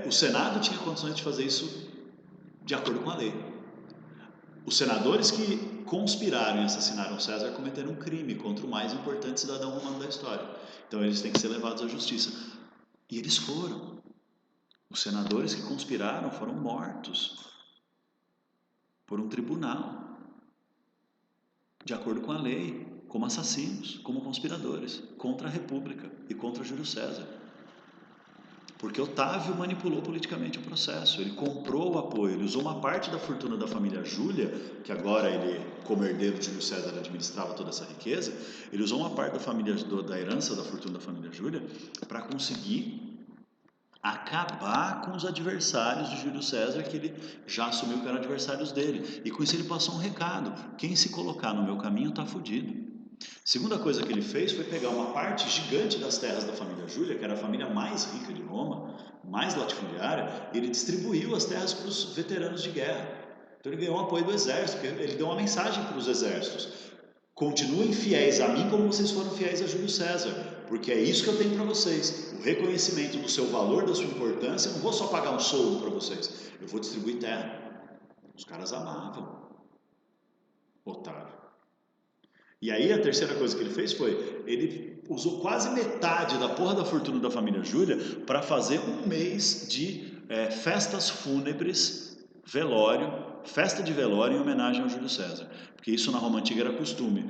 S1: O Senado tinha condições de fazer isso de acordo com a lei. Os senadores que conspiraram e assassinaram César cometeram um crime contra o mais importante cidadão romano da história. Então eles têm que ser levados à justiça. E eles foram. Os senadores que conspiraram foram mortos por um tribunal, de acordo com a lei, como assassinos, como conspiradores, contra a República e contra Júlio César. Porque Otávio manipulou politicamente o processo, ele comprou o apoio, ele usou uma parte da fortuna da família Júlia, que agora ele, como herdeiro de Júlio César, administrava toda essa riqueza, ele usou uma parte da herança da fortuna da família Júlia para conseguir acabar com os adversários de Júlio César, que ele já assumiu que eram adversários dele. E com isso ele passou um recado, quem se colocar no meu caminho está fudido. Segunda coisa que ele fez foi pegar uma parte gigante das terras da família Júlia, que era a família mais rica de Roma, mais latifundiária, e ele distribuiu as terras para os veteranos de guerra. Então ele ganhou o apoio do exército, ele deu uma mensagem para os exércitos. Continuem fiéis a mim como vocês foram fiéis a Júlio César, porque é isso que eu tenho para vocês, o reconhecimento do seu valor, da sua importância. Eu não vou só pagar um soldo para vocês, eu vou distribuir terra. Os caras amavam Otávio. E aí a terceira coisa que ele fez foi, ele usou quase metade da porra da fortuna da família Júlia para fazer um mês de festas fúnebres, velório, festa de velório em homenagem ao Júlio César. Porque isso na Roma Antiga era costume.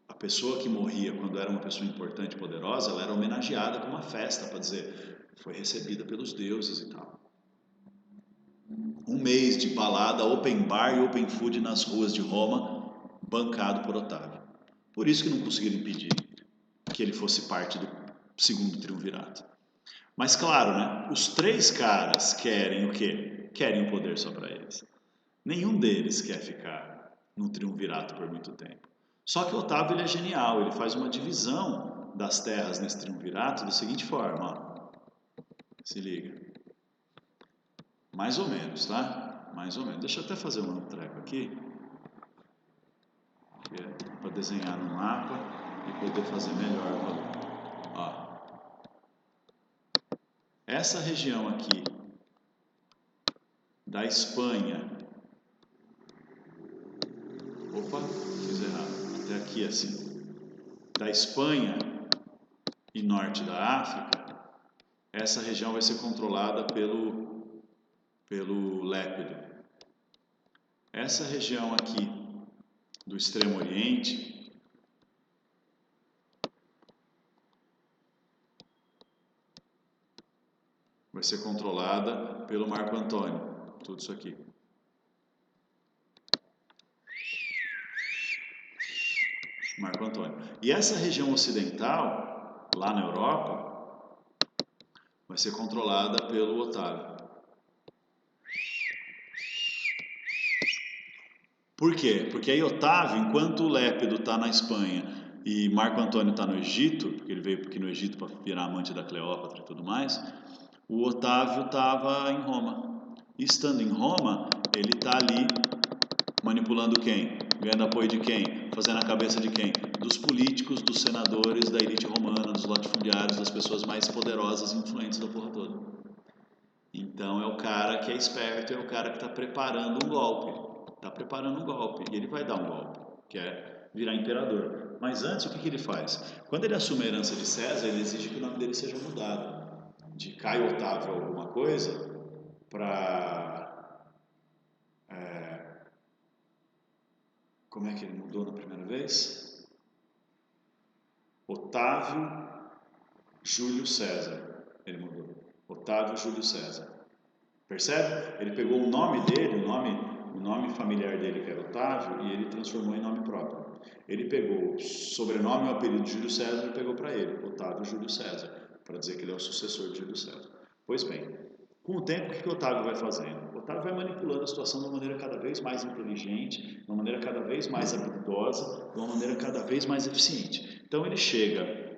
S1: A pessoa que morria quando era uma pessoa importante e poderosa, ela era homenageada com uma festa para dizer, foi recebida pelos deuses e tal. Um mês de balada, open bar e open food nas ruas de Roma, bancado por Otávio. Por isso que não conseguiram impedir que ele fosse parte do segundo triunvirato. Mas claro, né? Os três caras querem o quê? Querem o poder só para eles. Nenhum deles quer ficar no triunvirato por muito tempo. Só que Otávio ele é genial, ele faz uma divisão das terras nesse triunvirato da seguinte forma, ó. Se liga. Mais ou menos, tá? Mais ou menos. Deixa eu até fazer um treco aqui. Para desenhar no mapa e poder fazer melhor. Ó. Essa região aqui da Espanha. Opa, fiz errado. Até aqui assim. Da Espanha e norte da África, essa região vai ser controlada pelo Lépido. Essa região aqui do Extremo Oriente vai ser controlada pelo Marco Antônio. Tudo isso aqui. Marco Antônio. E essa região ocidental, lá na Europa, vai ser controlada pelo Otávio. Por quê? Porque aí Otávio, enquanto o Lépido está na Espanha e Marco Antônio está no Egito, porque ele veio aqui no Egito para virar amante da Cleópatra e tudo mais, o Otávio estava em Roma. E estando em Roma, ele está ali manipulando quem? Ganhando apoio de quem? Fazendo a cabeça de quem? Dos políticos, dos senadores, da elite romana, dos latifundiários, das pessoas mais poderosas e influentes da porra toda. Então é o cara que é esperto, é o cara que está preparando um golpe. Está preparando um golpe e ele vai dar um golpe, que é virar imperador. Mas antes, o que ele faz? Quando ele assume a herança de César, ele exige que o nome dele seja mudado. De Caio Otávio alguma coisa para... Como é que ele mudou na primeira vez? Otávio Júlio César. Ele mudou. Otávio Júlio César. Percebe? Ele pegou o nome dele, o nome familiar dele, que era Otávio, e ele transformou em nome próprio. Ele pegou o sobrenome e o apelido de Júlio César e pegou para ele, Otávio Júlio César, para dizer que ele é o sucessor de Júlio César. Pois bem, com o tempo, o que o Otávio vai fazendo? O Otávio vai manipulando a situação de uma maneira cada vez mais inteligente, de uma maneira cada vez mais habilidosa, de uma maneira cada vez mais eficiente. Então ele chega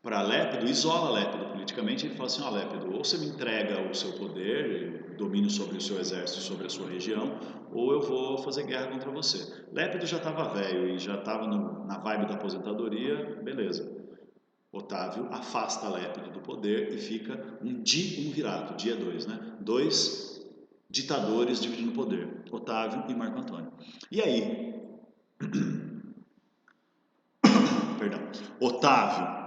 S1: para Lépido, isola Lépido politicamente, ele fala assim, ó Lépido, ou você me entrega o seu poder, o domínio sobre o seu exército, sobre a sua região, ou eu vou fazer guerra contra você. Lépido já estava velho e já estava na vibe da aposentadoria, beleza. Otávio afasta Lépido do poder e fica um triunvirato, dia 2, né? 2 ditadores dividindo o poder, Otávio e Marco Antônio. E aí, perdão, Otávio,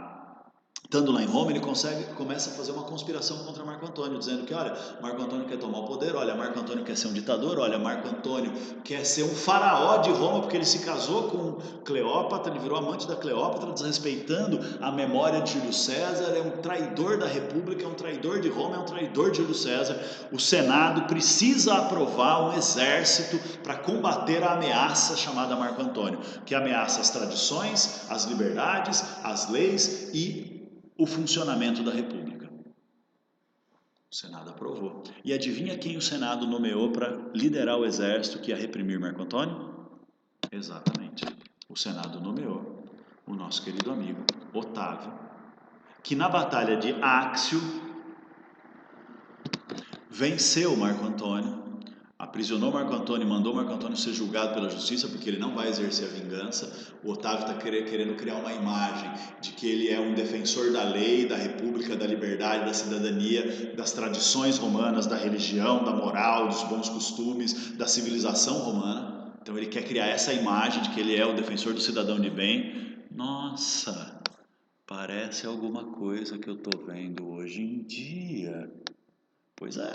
S1: estando lá em Roma, ele começa a fazer uma conspiração contra Marco Antônio, dizendo que, olha, Marco Antônio quer tomar o poder, olha, Marco Antônio quer ser um ditador, olha, Marco Antônio quer ser um faraó de Roma, porque ele se casou com Cleópatra, ele virou amante da Cleópatra, desrespeitando a memória de Júlio César, é um traidor da República, é um traidor de Roma, é um traidor de Júlio César. O Senado precisa aprovar um exército para combater a ameaça chamada Marco Antônio, que ameaça as tradições, as liberdades, as leis e o funcionamento da República. O Senado aprovou. E adivinha quem o Senado nomeou para liderar o exército que ia reprimir Marco Antônio? Exatamente. O Senado nomeou o nosso querido amigo Otávio, que na batalha de Áxio venceu Marco Antônio, aprisionou Marco Antônio e mandou Marco Antônio ser julgado pela justiça, porque ele não vai exercer a vingança. O Otávio está querendo criar uma imagem de que ele é um defensor da lei, da república, da liberdade, da cidadania, das tradições romanas, da religião, da moral, dos bons costumes, da civilização romana. Então ele quer criar essa imagem de que ele é o defensor do cidadão de bem. Nossa, parece alguma coisa que eu estou vendo hoje em dia. Pois é,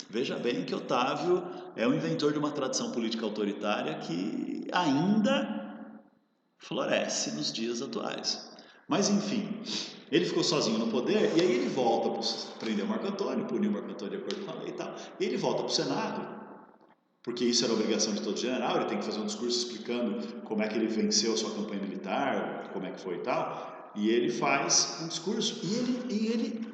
S1: veja bem que Otávio é o inventor de uma tradição política autoritária que ainda floresce nos dias atuais. Mas enfim, ele ficou sozinho no poder e aí ele volta para prender o Marco Antônio, punir o Marco Antônio de acordo com a lei e tal. E ele volta para o Senado, porque isso era obrigação de todo general, ele tem que fazer um discurso explicando como é que ele venceu a sua campanha militar, como é que foi e tal. E ele faz um discurso e ele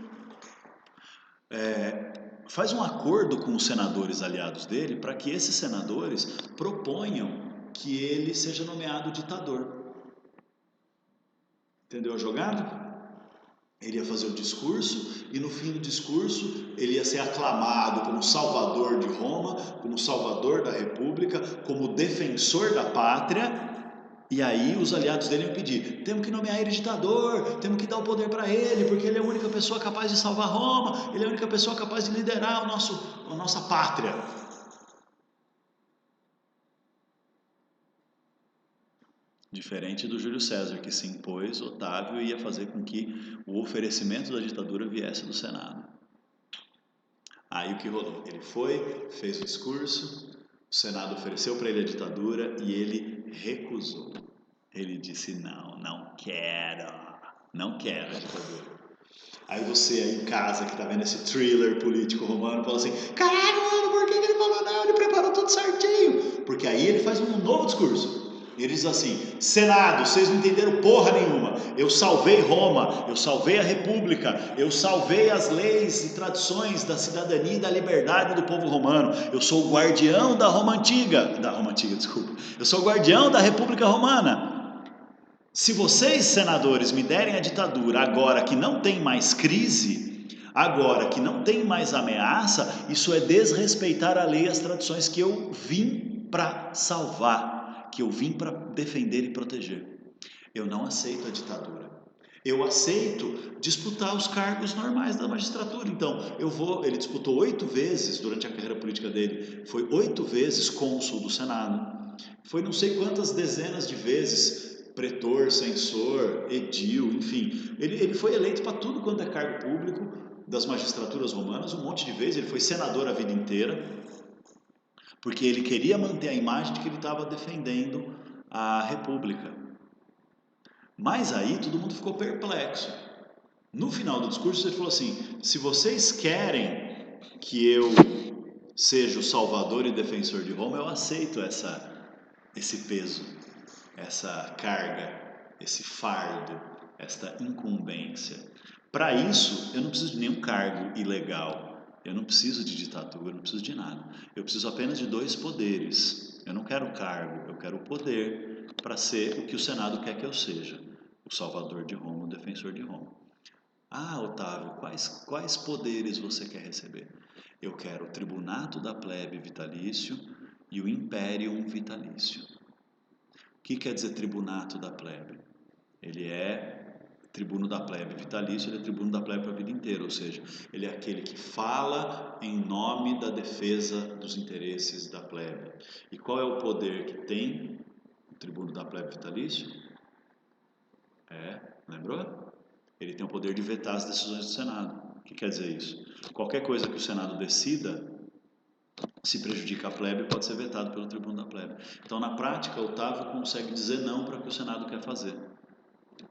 S1: faz um acordo com os senadores aliados dele para que esses senadores proponham que ele seja nomeado ditador. Entendeu a jogada? Ele ia fazer o discurso e no fim do discurso ele ia ser aclamado como salvador de Roma, como salvador da República, como defensor da pátria. E aí os aliados dele iam pedir, temos que nomear ele ditador, temos que dar o poder para ele, porque ele é a única pessoa capaz de salvar Roma, ele é a única pessoa capaz de liderar a nossa pátria. Diferente do Júlio César, que se impôs, Otávio ia fazer com que o oferecimento da ditadura viesse do Senado. Aí o que rolou? Ele foi, fez o discurso, o Senado ofereceu para ele a ditadura e ele recusou. Ele disse, não quero a ditadura. Aí você aí em casa que tá vendo esse thriller político romano fala assim, caralho mano, por que ele falou não? Ele preparou tudo certinho. Porque aí ele faz um novo discurso. Ele diz assim, Senado, vocês não entenderam porra nenhuma. Eu salvei Roma, eu salvei a República, eu salvei as leis e tradições da cidadania e da liberdade do povo romano. Eu sou o guardião da Roma Antiga, desculpa. Eu sou o guardião da República Romana. Se vocês, senadores, me derem a ditadura agora que não tem mais crise, agora que não tem mais ameaça, isso é desrespeitar a lei e as tradições que eu vim para salvar, que eu vim para defender e proteger. Eu não aceito a ditadura. Eu aceito disputar os cargos normais da magistratura. Então, ele disputou 8 vezes durante a carreira política dele, foi 8 vezes cônsul do Senado, foi não sei quantas dezenas de vezes pretor, censor, edil, enfim. Ele foi eleito para tudo quanto é cargo público das magistraturas romanas, um monte de vezes. Ele foi senador a vida inteira, porque ele queria manter a imagem de que ele estava defendendo a república. Mas aí todo mundo ficou perplexo. No final do discurso ele falou assim, se vocês querem que eu seja o salvador e defensor de Roma, eu aceito esse peso, essa carga, esse fardo, esta incumbência. Para isso, eu não preciso de nenhum cargo ilegal, eu não preciso de ditadura, eu não preciso de nada. Eu preciso apenas de 2 poderes. Eu não quero cargo, eu quero o poder para ser o que o Senado quer que eu seja, o salvador de Roma, o defensor de Roma. Ah, Otávio, quais poderes você quer receber? Eu quero o tribunato da plebe vitalício e o imperium vitalício. O que quer dizer tribunato da plebe? Ele é tribuno da plebe vitalício, ele é tribuno da plebe para a vida inteira, ou seja, ele é aquele que fala em nome da defesa dos interesses da plebe. E qual é o poder que tem o tribuno da plebe vitalício? Lembrou? Ele tem o poder de vetar as decisões do Senado. O que quer dizer isso? Qualquer coisa que o Senado decida, se prejudica a plebe, pode ser vetado pelo tribuno da plebe. Então, na prática, Otávio consegue dizer não para o que o Senado quer fazer.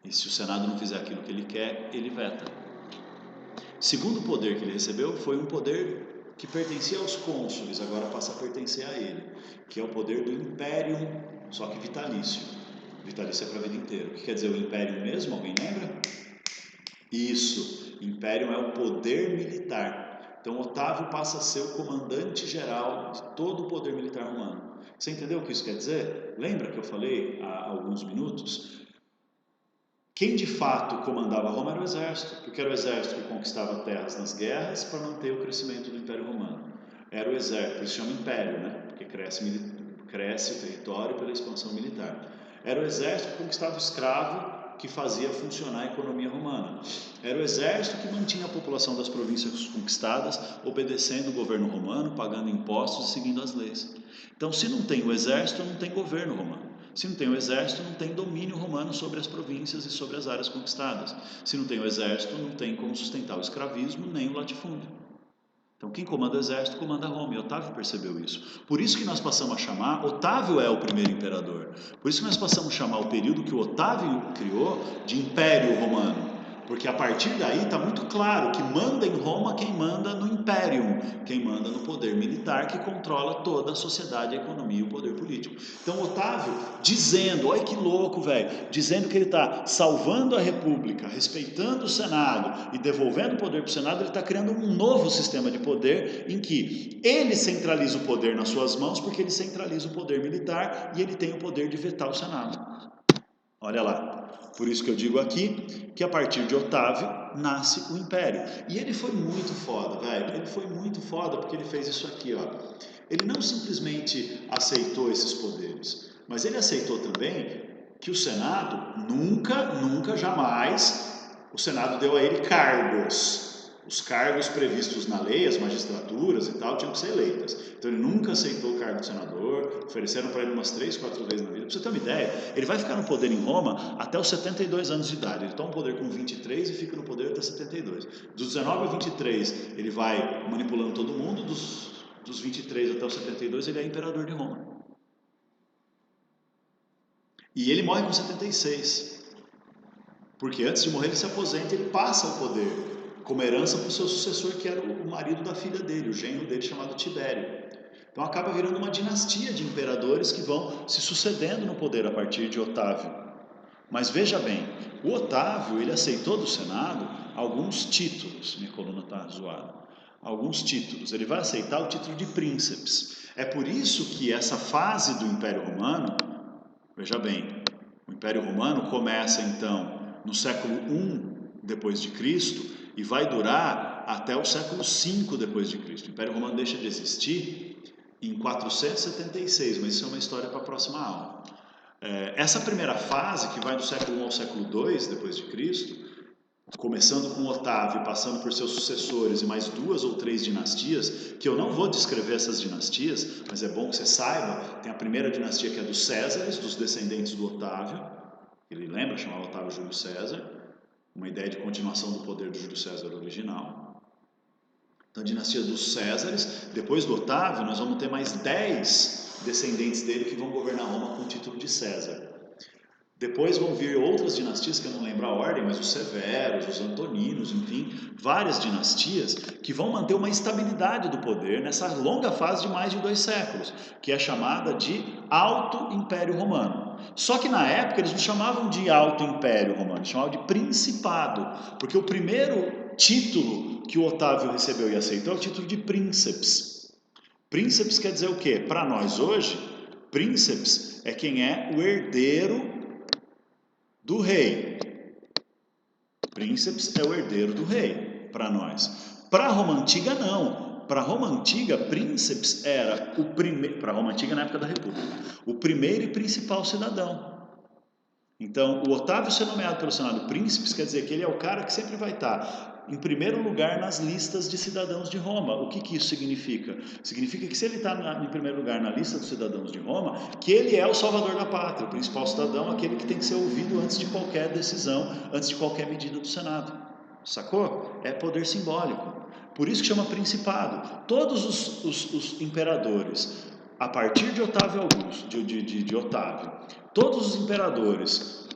S1: E se o Senado não fizer aquilo que ele quer, ele veta. Segundo poder que ele recebeu foi um poder que pertencia aos cônsules, agora passa a pertencer a ele, que é o poder do imperium, só que vitalício. Vitalício é para a vida inteira. O que quer dizer o imperium mesmo? Alguém lembra? Isso, imperium é o poder militar. Então Otávio passa a ser o comandante geral de todo o poder militar romano. Você entendeu o que isso quer dizer? Lembra que eu falei há alguns minutos? Quem de fato comandava Roma era o exército, porque era o exército que conquistava terras nas guerras para manter o crescimento do Império Romano. era o exército, por isso chama império, né? Porque cresce o território pela expansão militar. Era o exército que conquistava o escravo, que fazia funcionar a economia romana. Era o exército que mantinha a população das províncias conquistadas obedecendo o governo romano, pagando impostos e seguindo as leis. Então, se não tem o exército, não tem governo romano. Se não tem o exército, não tem domínio romano sobre as províncias e sobre as áreas conquistadas. Se não tem o exército, não tem como sustentar o escravismo nem o latifúndio. Então, quem comanda o exército comanda Roma, e Otávio percebeu isso. Por isso que nós passamos a chamar, Otávio é o primeiro imperador. Por isso que nós passamos a chamar o período que o Otávio criou de Império Romano. Porque a partir daí está muito claro que manda em Roma quem manda no Imperium, quem manda no poder militar que controla toda a sociedade, a economia e o poder político. Então Otávio dizendo, olha que louco, velho, dizendo que ele está salvando a república, respeitando o Senado e devolvendo o poder para o Senado, ele está criando um novo sistema de poder em que ele centraliza o poder nas suas mãos porque ele centraliza o poder militar e ele tem o poder de vetar o Senado. Olha lá. Por isso que eu digo aqui que a partir de Otávio nasce o Império. E ele foi muito foda, velho. Ele foi muito foda porque ele fez isso aqui, ó. Ele não simplesmente aceitou esses poderes, mas ele aceitou também que o Senado nunca, jamais, o Senado deu a ele cargos. Os cargos previstos na lei, as magistraturas e tal, tinham que ser eleitas. Então ele nunca aceitou o cargo de senador, ofereceram para ele umas 3, 4 vezes na vida. Para você ter uma ideia, ele vai ficar no poder em Roma até os 72 anos de idade. Ele toma o poder com 23 e fica no poder até 72. Dos 19 a 23, ele vai manipulando todo mundo. Dos 23 até os 72, ele é imperador de Roma. E ele morre com 76. Porque antes de morrer ele se aposenta e ele passa o poder como herança para o seu sucessor, que era o marido da filha dele, o genro dele chamado Tibério. Então acaba virando uma dinastia de imperadores que vão se sucedendo no poder a partir de Otávio. Mas veja bem, o Otávio ele aceitou do Senado alguns títulos, minha coluna está zoada, alguns títulos, ele vai aceitar o título de príncipes. É por isso que essa fase do Império Romano, veja bem, o Império Romano começa então no século I depois de Cristo e vai durar até o século V depois de Cristo. O Império Romano deixa de existir em 476, mas isso é uma história para a próxima aula. Essa primeira fase, que vai do século I ao século II depois de Cristo, começando com Otávio, passando por seus sucessores e mais 2 ou 3 dinastias, que eu não vou descrever essas dinastias, mas é bom que você saiba, tem a primeira dinastia que é dos Césares, dos descendentes do Otávio, ele lembra, chamava Otávio Júlio César, uma ideia de continuação do poder do Júlio César original. Então, a dinastia dos Césares, depois do Otávio, nós vamos ter mais 10 descendentes dele que vão governar Roma com o título de César. Depois vão vir outras dinastias, que eu não lembro a ordem, mas os Severos, os Antoninos, enfim, várias dinastias que vão manter uma estabilidade do poder nessa longa fase de mais de 2 séculos, que é chamada de Alto Império Romano. Só que na época eles não chamavam de Alto Império Romano, eles chamavam de Principado, porque o primeiro título que o Otávio recebeu e aceitou é o título de Princeps. Princeps quer dizer o quê? Para nós hoje, Princeps é quem é o herdeiro do rei. Princeps é o herdeiro do rei, para nós. Para a Roma Antiga, não. Para a Roma Antiga, Princeps era o primeiro, para a Roma Antiga na época da República, o primeiro e principal cidadão. Então, o Otávio ser nomeado pelo Senado Princeps quer dizer que ele é o cara que sempre vai estar em primeiro lugar nas listas de cidadãos de Roma. O que isso significa? Significa que se ele está em primeiro lugar na lista dos cidadãos de Roma, que ele é o salvador da pátria, o principal cidadão, aquele que tem que ser ouvido antes de qualquer decisão, antes de qualquer medida do Senado. Sacou? É poder simbólico. Por isso que chama principado. Todos os imperadores, a partir de Otávio Augusto, de Otávio, todos os imperadores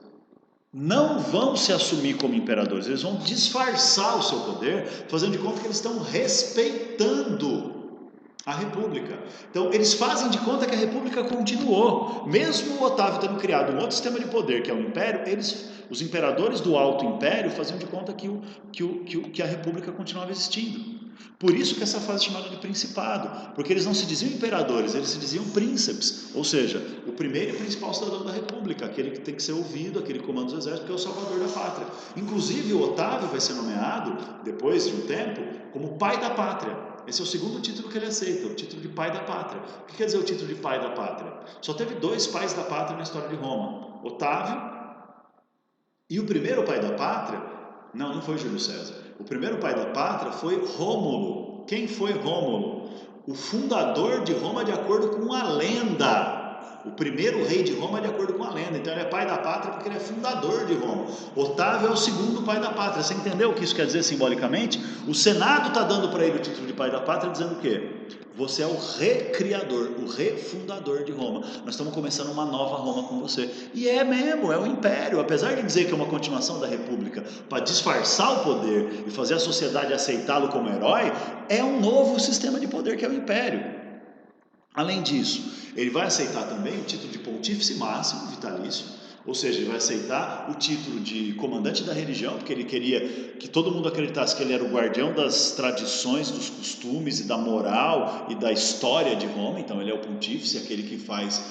S1: não vão se assumir como imperadores, eles vão disfarçar o seu poder, fazendo de conta que eles estão respeitando a república. Então, eles fazem de conta que a república continuou, mesmo o Otávio tendo criado um outro sistema de poder, que é o império, os imperadores do Alto Império faziam de conta que a república continuava existindo. Por isso que essa fase é chamada de principado, porque eles não se diziam imperadores, eles se diziam príncipes, ou seja, o primeiro e principal cidadão da república, aquele que tem que ser ouvido, aquele que comanda os exércitos, que é o salvador da pátria. Inclusive o Otávio vai ser nomeado, depois de um tempo, como pai da pátria. Esse é o segundo título que ele aceita, o título de pai da pátria. O que quer dizer o título de pai da pátria? Só teve 2 pais da pátria na história de Roma, Otávio, e o primeiro pai da pátria, não foi Júlio César. O primeiro pai da pátria foi Rômulo. Quem foi Rômulo? O fundador de Roma de acordo com a lenda. O primeiro rei de Roma de acordo com a lenda. Então ele é pai da pátria porque ele é fundador de Roma. Otávio é o segundo pai da pátria. Você entendeu o que isso quer dizer simbolicamente? O Senado está dando para ele o título de pai da pátria dizendo o quê? Você é o recriador, o refundador de Roma. Nós estamos começando uma nova Roma com você. E é mesmo, é o império. Apesar de dizer que é uma continuação da república para disfarçar o poder e fazer a sociedade aceitá-lo como herói, é um novo sistema de poder que é o império. Além disso, ele vai aceitar também o título de pontífice máximo vitalício, ou seja, ele vai aceitar o título de comandante da religião, porque ele queria que todo mundo acreditasse que ele era o guardião das tradições, dos costumes e da moral e da história de Roma. Então ele é o pontífice, aquele que faz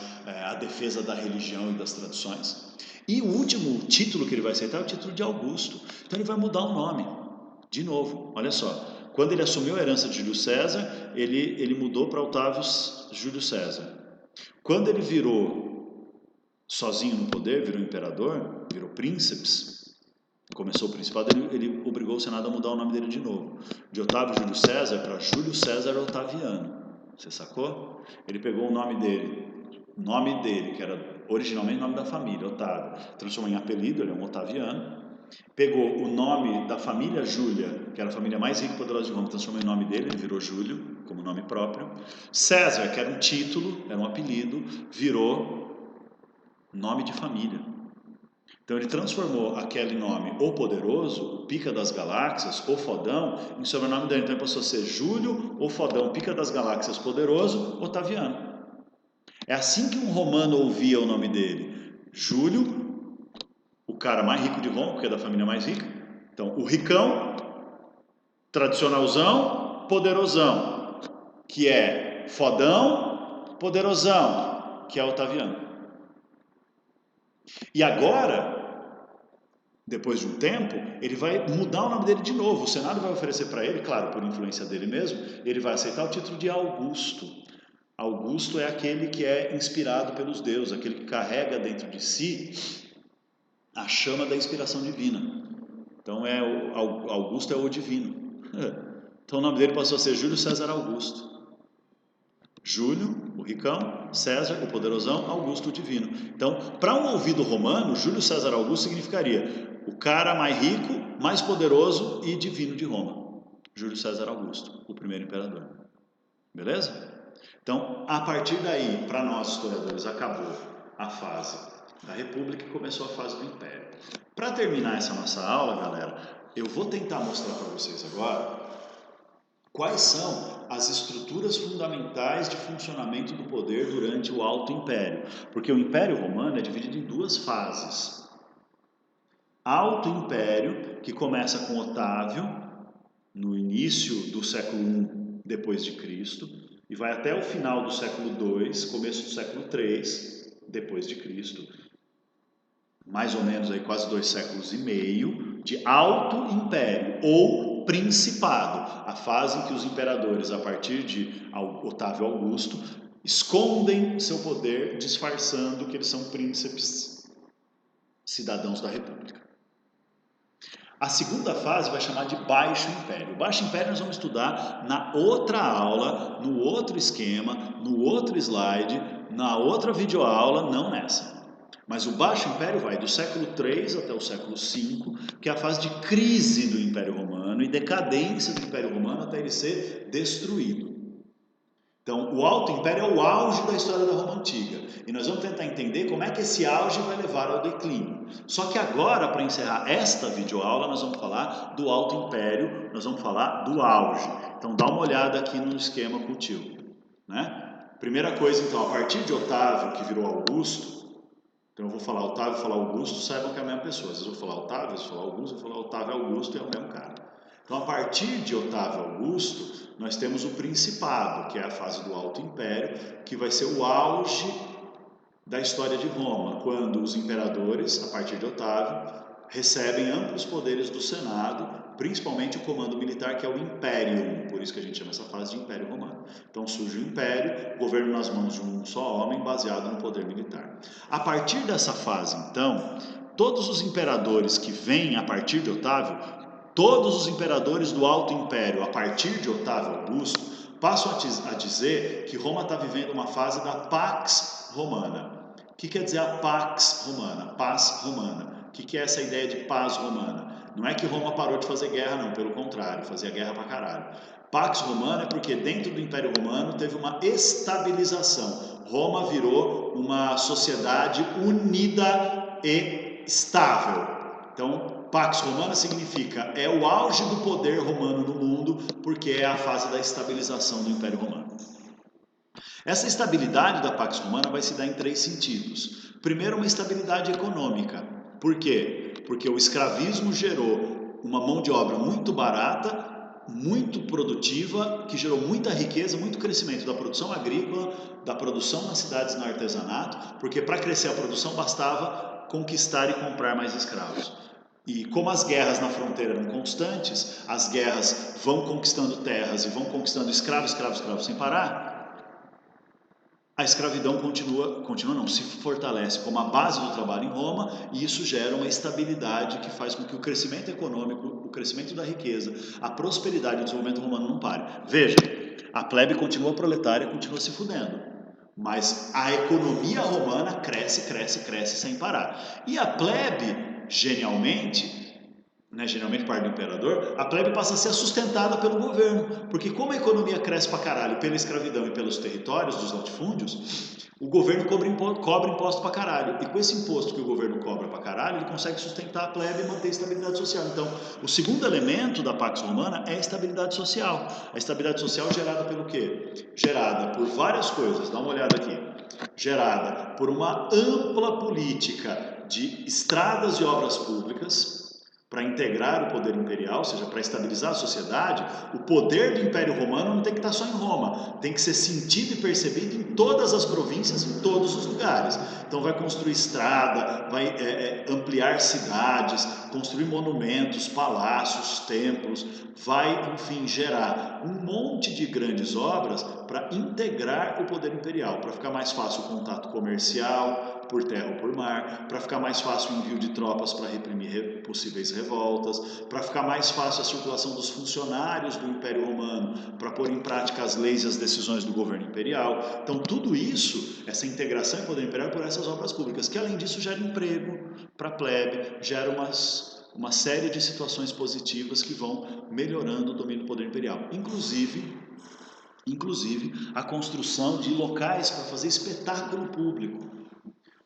S1: a defesa da religião e das tradições. E o último título que ele vai aceitar é o título de Augusto. Então ele vai mudar o nome, de novo, olha só. Quando ele assumiu a herança de Júlio César, ele mudou para Otávio Júlio César. Quando ele virou sozinho no poder, virou imperador, virou príncipes, começou o principado, ele obrigou o Senado a mudar o nome dele de novo. De Otávio Júlio César para Júlio César Otaviano. Você sacou? Ele pegou o nome dele, que era originalmente o nome da família, Otávio, transformou em apelido, ele é um otaviano. Pegou o nome da família Júlia, que era a família mais rica e poderosa de Roma, transformou em nome dele, ele virou Júlio, como nome próprio. César, que era um título, era um apelido, virou nome de família. Então ele transformou aquele nome, o Poderoso, o Pica das Galáxias, o Fodão, em sobrenome dele. Então ele passou a ser Júlio, o Fodão, Pica das Galáxias, Poderoso, Otaviano. É assim que um romano ouvia o nome dele. Júlio, o cara mais rico de Roma, porque é da família mais rica. Então, o ricão, tradicionalzão, poderosão, que é fodão, poderosão, que é Otaviano. E agora, depois de um tempo, ele vai mudar o nome dele de novo. O Senado vai oferecer para ele, claro, por influência dele mesmo, ele vai aceitar o título de Augusto. Augusto é aquele que é inspirado pelos deuses, aquele que carrega dentro de si a chama da inspiração divina. Então Augusto é o divino. Então o nome dele passou a ser Júlio César Augusto. Júlio, o ricão, César, o poderosão, Augusto, o divino. Então, para um ouvido romano, Júlio César Augusto significaria o cara mais rico, mais poderoso e divino de Roma. Júlio César Augusto, o primeiro imperador. Beleza? Então, a partir daí, para nós historiadores, acabou a fase da República e começou a fase do Império. Para terminar essa nossa aula, galera, eu vou tentar mostrar para vocês agora quais são as estruturas fundamentais de funcionamento do poder durante o Alto Império. Porque o Império Romano é dividido em 2 fases. Alto Império, que começa com Otávio, no início do século I depois de Cristo, e vai até o final do século II, começo do século III depois de Cristo, mais ou menos aí quase 2 séculos e meio de Alto Império ou Principado, a fase em que os imperadores, a partir de Otávio Augusto, escondem seu poder disfarçando que eles são príncipes cidadãos da República. A segunda fase vai chamar de Baixo Império. O Baixo Império nós vamos estudar na outra aula, no outro esquema, no outro slide, na outra videoaula, não nessa. Mas o Baixo Império vai do século III até o século V, que é a fase de crise do Império Romano e decadência do Império Romano até ele ser destruído. Então, o Alto Império é o auge da história da Roma Antiga. E nós vamos tentar entender como é que esse auge vai levar ao declínio. Só que agora, para encerrar esta videoaula, nós vamos falar do Alto Império, nós vamos falar do auge. Então, dá uma olhada aqui no esquema com o tio, né? Primeira coisa, então, a partir de Otávio, que virou Augusto, então eu vou falar Otávio, falar Augusto, saibam que é a mesma pessoa. Às vezes eu vou falar Otávio, às vezes eu vou falar Augusto, eu vou falar Otávio Augusto e é o mesmo cara. Então, a partir de Otávio Augusto, nós temos o Principado, que é a fase do Alto Império, que vai ser o auge da história de Roma, quando os imperadores, a partir de Otávio, recebem amplos poderes do Senado principalmente o comando militar, que é o Imperium, por isso que a gente chama essa fase de Império Romano. Então surge o Império, governo nas mãos de um só homem, baseado no poder militar. A partir dessa fase, então, todos os imperadores que vêm a partir de Otávio, todos os imperadores do Alto Império, a partir de Otávio Augusto, passam a dizer que Roma está vivendo uma fase da Pax Romana. O que quer dizer a Pax Romana? Paz Romana. O que é essa ideia de paz romana? Não é que Roma parou de fazer guerra, não, pelo contrário, fazia guerra pra caralho. Pax Romana é porque dentro do Império Romano teve uma estabilização. Roma virou uma sociedade unida e estável. Então, Pax Romana significa é o auge do poder romano no mundo, porque é a fase da estabilização do Império Romano. Essa estabilidade da Pax Romana vai se dar em 3 sentidos. Primeiro, uma estabilidade econômica. Por quê? Porque o escravismo gerou uma mão de obra muito barata, muito produtiva, que gerou muita riqueza, muito crescimento da produção agrícola, da produção nas cidades no artesanato, porque para crescer a produção bastava conquistar e comprar mais escravos. E como as guerras na fronteira eram constantes, as guerras vão conquistando terras e vão conquistando escravos sem parar, a escravidão se fortalece como a base do trabalho em Roma, e isso gera uma estabilidade que faz com que o crescimento econômico, o crescimento da riqueza, a prosperidade e o desenvolvimento romano não pare. Veja, a plebe continua proletária, continua se fudendo, mas a economia romana cresce sem parar. E a plebe, genialmente parte do imperador, a plebe passa a ser sustentada pelo governo, porque como a economia cresce pra caralho pela escravidão e pelos territórios dos latifúndios, o governo cobra imposto pra caralho, e com esse imposto que o governo cobra pra caralho, ele consegue sustentar a plebe e manter a estabilidade social. Então, o segundo elemento da Pax Romana é a estabilidade social. A estabilidade social gerada pelo quê? Gerada por várias coisas, dá uma olhada aqui. Gerada por uma ampla política de estradas e obras públicas, para integrar o poder imperial, ou seja, para estabilizar a sociedade. O poder do Império Romano não tem que estar só em Roma, tem que ser sentido e percebido em todas as províncias, em todos os lugares. Então vai construir estrada, vai ampliar cidades, construir monumentos, palácios, templos, vai, enfim, gerar um monte de grandes obras para integrar o poder imperial, para ficar mais fácil o contato comercial, por terra ou por mar, para ficar mais fácil o envio de tropas para reprimir possíveis revoltas, para ficar mais fácil a circulação dos funcionários do Império Romano, para pôr em prática as leis e as decisões do governo imperial. Então tudo isso, essa integração em poder imperial por essas obras públicas, que além disso gera emprego para a plebe, gera uma série de situações positivas que vão melhorando o domínio do poder imperial. Inclusive a construção de locais para fazer espetáculo público.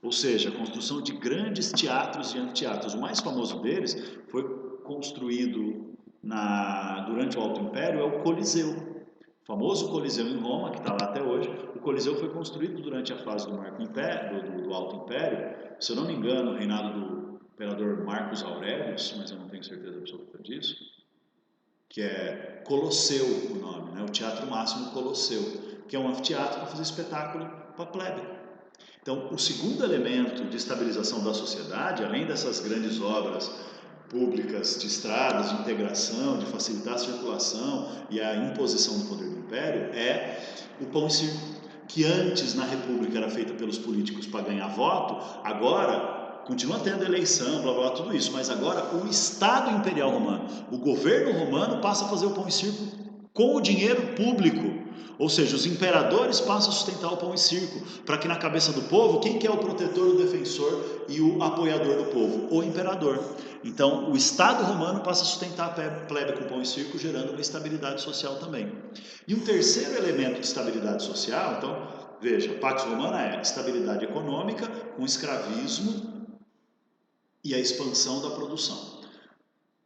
S1: Ou seja, a construção de grandes teatros e anfiteatros. O mais famoso deles foi construído durante o Alto Império, é o Coliseu. O famoso Coliseu em Roma, que está lá até hoje. O Coliseu foi construído durante a fase do Alto Império. Se eu não me engano, o reinado do imperador Marcos Aurelius, mas eu não tenho certeza absoluta disso, que é Colosseu o nome, né? O Teatro Máximo Colosseu, que é um anfiteatro para fazer espetáculo para a plebe. Então, o segundo elemento de estabilização da sociedade, além dessas grandes obras públicas de estradas, de integração, de facilitar a circulação e a imposição do poder do império, é o pão e circo, que antes na República era feita pelos políticos para ganhar voto, agora continua tendo eleição, blá blá, tudo isso, mas agora o Estado Imperial Romano, o governo romano passa a fazer o pão e circo com o dinheiro público. Ou seja, os imperadores passam a sustentar o pão e circo, para que na cabeça do povo, quem que é o protetor, o defensor e o apoiador do povo? O imperador. Então, o Estado romano passa a sustentar a plebe com pão e circo, gerando uma estabilidade social também. E um terceiro elemento de estabilidade social, então, veja, a Pax Romana é estabilidade econômica, com escravismo e a expansão da produção,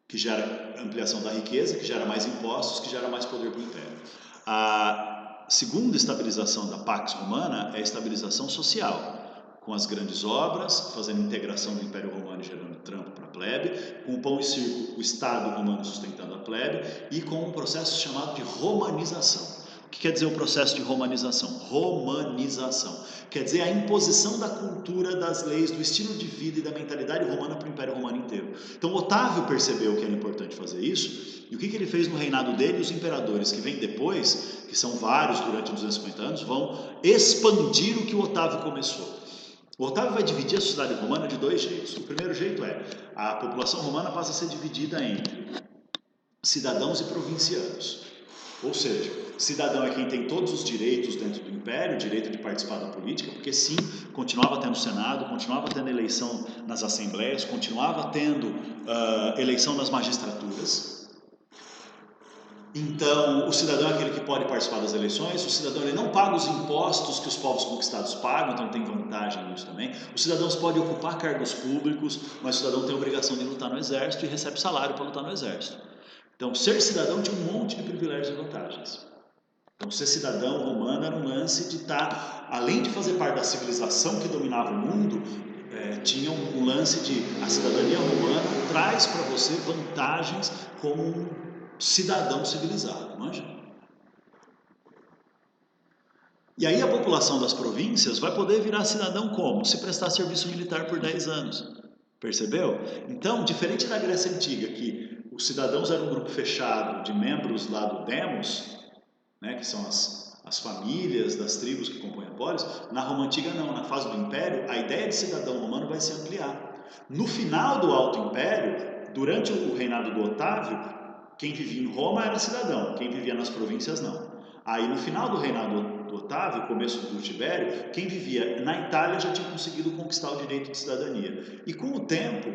S1: que gera ampliação da riqueza, que gera mais impostos, que gera mais poder para o império. A segunda estabilização da Pax Romana é a estabilização social, com as grandes obras, fazendo integração do Império Romano e gerando trampo para a plebe, com o pão e circo, o Estado romano sustentando a plebe, e com um processo chamado de romanização. O que quer dizer o processo de romanização? Romanização. Quer dizer a imposição da cultura, das leis, do estilo de vida e da mentalidade romana para o Império Romano inteiro. Então Otávio percebeu que era importante fazer isso, e o que ele fez no reinado dele? Os imperadores que vêm depois, que são vários durante 250 anos, vão expandir o que o Otávio começou. O Otávio vai dividir a sociedade romana de dois jeitos. O primeiro jeito é, a população romana passa a ser dividida entre cidadãos e provincianos. Ou seja, cidadão é quem tem todos os direitos dentro do império, direito de participar da política, porque sim, continuava tendo Senado, continuava tendo eleição nas assembleias, continuava tendo eleição nas magistraturas. Então, o cidadão é aquele que pode participar das eleições, o cidadão ele não paga os impostos que os povos conquistados pagam, então tem vantagem nisso também. Os cidadãos podem ocupar cargos públicos, mas o cidadão tem a obrigação de lutar no exército e recebe salário para lutar no exército. Então, ser cidadão tinha um monte de privilégios e vantagens. Então, ser cidadão romano era um lance de estar, além de fazer parte da civilização que dominava o mundo, tinha um lance de a cidadania romana traz para você vantagens como um cidadão civilizado, manja? E aí a população das províncias vai poder virar cidadão como? Se prestar serviço militar por 10 anos. Percebeu? Então, diferente da Grécia Antiga, que os cidadãos eram um grupo fechado de membros lá do demos, né, que são as famílias das tribos que compõem a polis, na Roma Antiga não, na fase do Império, a ideia de cidadão romano vai se ampliar. No final do Alto Império, durante o reinado do Otávio, quem vivia em Roma era cidadão, quem vivia nas províncias não. Aí no final do reinado do Otávio, começo do Tibério, quem vivia na Itália já tinha conseguido conquistar o direito de cidadania. E com o tempo,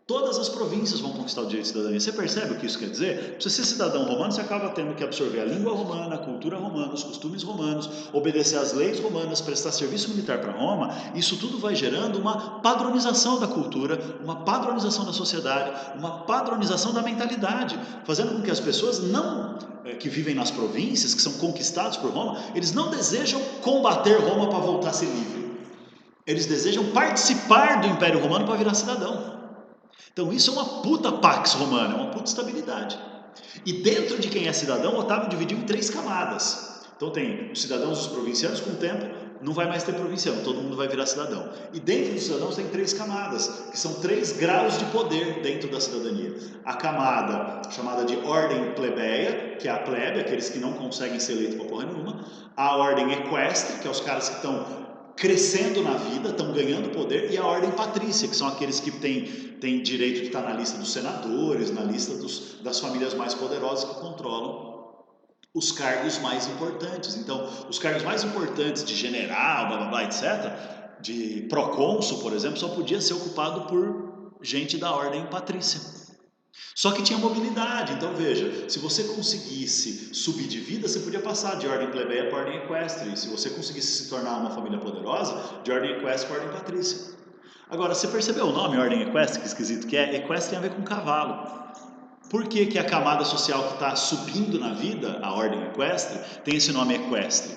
S1: todas as províncias vão conquistar o direito de cidadania. Você percebe o que isso quer dizer? Para você ser cidadão romano, você acaba tendo que absorver a língua romana, a cultura romana, os costumes romanos, obedecer às leis romanas, prestar serviço militar para Roma. Isso tudo vai gerando uma padronização da cultura, uma padronização da sociedade, uma padronização da mentalidade, fazendo com que as pessoas que vivem nas províncias, que são conquistados por Roma, eles não desejam combater Roma para voltar a ser livre. Eles desejam participar do Império Romano para virar cidadão. Então isso é uma puta pax romana, é uma puta estabilidade. E dentro de quem é cidadão, Otávio dividiu em 3 camadas. Então tem os cidadãos dos provincianos, com o tempo não vai mais ter provinciano, todo mundo vai virar cidadão. E dentro dos cidadãos tem 3 camadas, que são 3 graus de poder dentro da cidadania. A camada chamada de ordem plebeia, que é a plebe, aqueles que não conseguem ser eleitos para porra nenhuma. A ordem equestre, que é os caras que estão crescendo na vida, estão ganhando poder, e a ordem patrícia, que são aqueles que têm direito de estar na lista dos senadores, na lista das famílias mais poderosas que controlam os cargos mais importantes. Então, os cargos mais importantes de general, blá blá blá, etc., de procônsul, por exemplo, só podia ser ocupado por gente da ordem patrícia. Só que tinha mobilidade, então veja, se você conseguisse subir de vida, você podia passar de ordem plebeia para ordem equestre, e se você conseguisse se tornar uma família poderosa, de ordem equestre para ordem patrícia. Agora, você percebeu o nome ordem equestre, que esquisito que é? Equestre tem a ver com cavalo. Por que, que a camada social que está subindo na vida, a ordem equestre, tem esse nome equestre?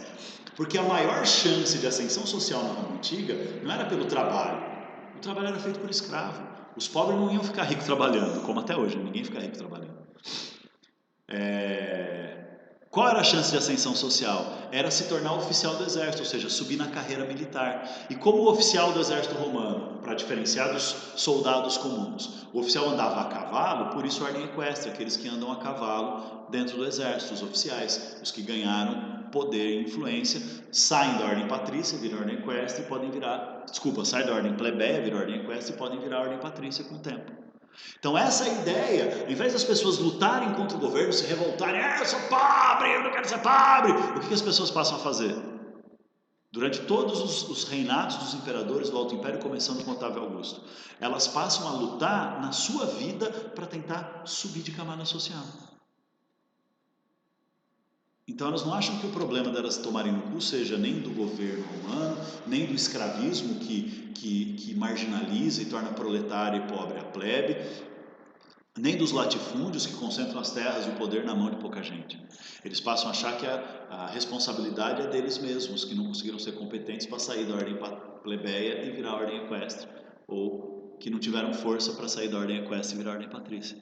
S1: Porque a maior chance de ascensão social na Roma Antiga não era pelo trabalho, o trabalho era feito por escravo. Os pobres não iam ficar ricos trabalhando, como até hoje, ninguém fica rico trabalhando. Qual era a chance de ascensão social? Era se tornar oficial do exército, ou seja, subir na carreira militar. E como oficial do exército romano, para diferenciar dos soldados comuns, o oficial andava a cavalo, por isso a ordem equestre, aqueles que andam a cavalo dentro do exército, os oficiais, os que ganharam poder e influência, saem da ordem patrícia, viram ordem equestre e podem virar, saem da ordem plebeia, viram ordem equestre e podem virar ordem patrícia com o tempo. Então essa é a ideia, ao invés das pessoas lutarem contra o governo, se revoltarem, eu sou pobre, eu não quero ser pobre, o que as pessoas passam a fazer? Durante todos os reinados dos imperadores do Alto Império, começando com Otávio Augusto, elas passam a lutar na sua vida para tentar subir de camada social. Então elas não acham que o problema delas tomarem no cu seja nem do governo romano, nem do escravismo que marginaliza e torna proletário e pobre a plebe, nem dos latifúndios que concentram as terras e o poder na mão de pouca gente. Eles passam a achar que a responsabilidade é deles mesmos, que não conseguiram ser competentes para sair da ordem plebeia e virar a ordem equestre, ou que não tiveram força para sair da ordem equestre e virar a ordem patrícia.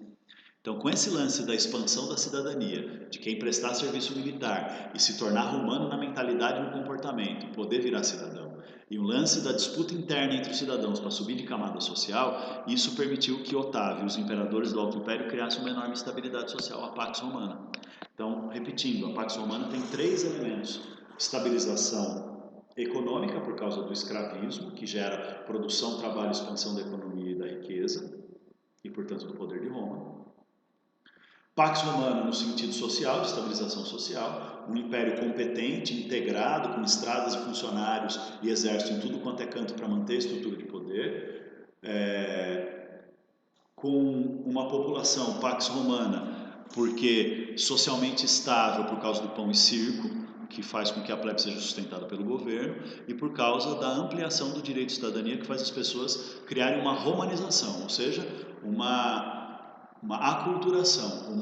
S1: Então, com esse lance da expansão da cidadania, de quem prestar serviço militar e se tornar romano na mentalidade e no comportamento, poder virar cidadão, e o lance da disputa interna entre os cidadãos para subir de camada social, isso permitiu que Otávio e os imperadores do Alto Império criassem uma enorme estabilidade social, a Pax Romana. Então, repetindo, a Pax Romana tem 3 elementos: estabilização econômica por causa do escravismo, que gera produção, trabalho, expansão da economia e da riqueza, e portanto do poder de Roma. Pax Romana no sentido social, de estabilização social, um império competente, integrado, com estradas e funcionários e exército em tudo quanto é canto para manter a estrutura de poder, com uma população Pax Romana, porque socialmente estável por causa do pão e circo, que faz com que a plebe seja sustentada pelo governo, e por causa da ampliação do direito de cidadania, que faz as pessoas criarem uma romanização, ou seja, uma aculturação,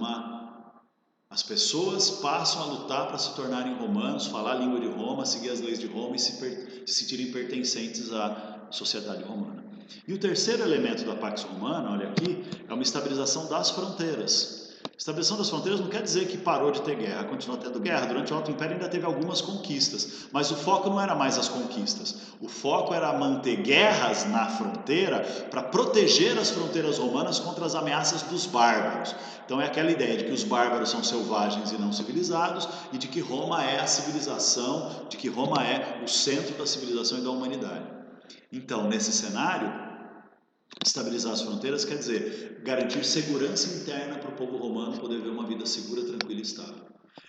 S1: as pessoas passam a lutar para se tornarem romanos, falar a língua de Roma, seguir as leis de Roma e se sentirem pertencentes à sociedade romana. E o terceiro elemento da Pax Romana, olha aqui, é uma estabilização das fronteiras. Estabilização das fronteiras não quer dizer que parou de ter guerra, continua tendo guerra. Durante o Alto Império ainda teve algumas conquistas, mas o foco não era mais as conquistas. O foco era manter guerras na fronteira para proteger as fronteiras romanas contra as ameaças dos bárbaros. Então é aquela ideia de que os bárbaros são selvagens e não civilizados e de que Roma é a civilização, de que Roma é o centro da civilização e da humanidade. Então, nesse cenário, estabilizar as fronteiras quer dizer garantir segurança interna para o povo romano poder ver uma vida segura, tranquila e estável.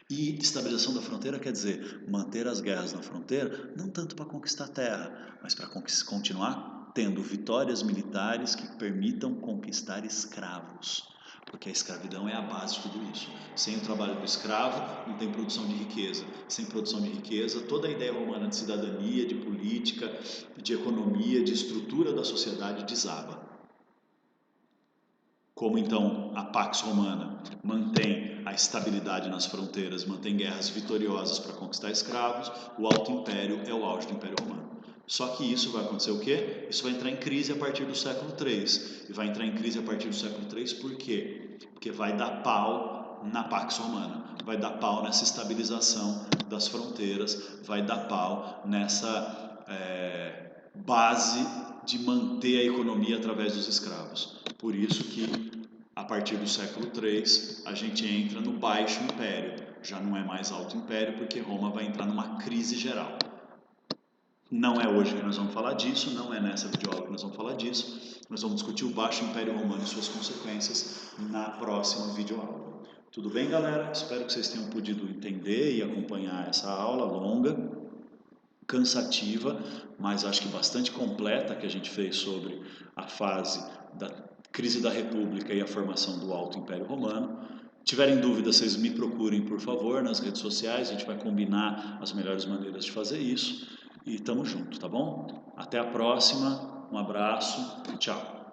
S1: E estabilização da fronteira quer dizer manter as guerras na fronteira, não tanto para conquistar terra, mas para continuar tendo vitórias militares que permitam conquistar escravos. Porque a escravidão é a base de tudo isso. Sem o trabalho do escravo, não tem produção de riqueza. Sem produção de riqueza, toda a ideia romana de cidadania, de política, de economia, de estrutura da sociedade desaba. Como então a Pax Romana mantém a estabilidade nas fronteiras, mantém guerras vitoriosas para conquistar escravos, o Alto Império é o auge do Império Romano. Só que isso vai acontecer o quê? Isso vai entrar em crise a partir do século III. E vai entrar em crise a partir do século III por quê? Porque vai dar pau na Pax Romana, vai dar pau nessa estabilização das fronteiras, vai dar pau nessa base de manter a economia através dos escravos. Por isso que, a partir do século III, a gente entra no Baixo Império. Já não é mais Alto Império, porque Roma vai entrar numa crise geral. Não é hoje que nós vamos falar disso, não é nessa videoaula que nós vamos falar disso. Nós vamos discutir o Baixo Império Romano e suas consequências na próxima videoaula. Tudo bem, galera? Espero que vocês tenham podido entender e acompanhar essa aula longa, cansativa, mas acho que bastante completa, que a gente fez sobre a fase da crise da República e a formação do Alto Império Romano. Tiverem dúvidas, vocês me procurem, por favor, nas redes sociais, a gente vai combinar as melhores maneiras de fazer isso e tamo junto, tá bom? Até a próxima, um abraço, tchau!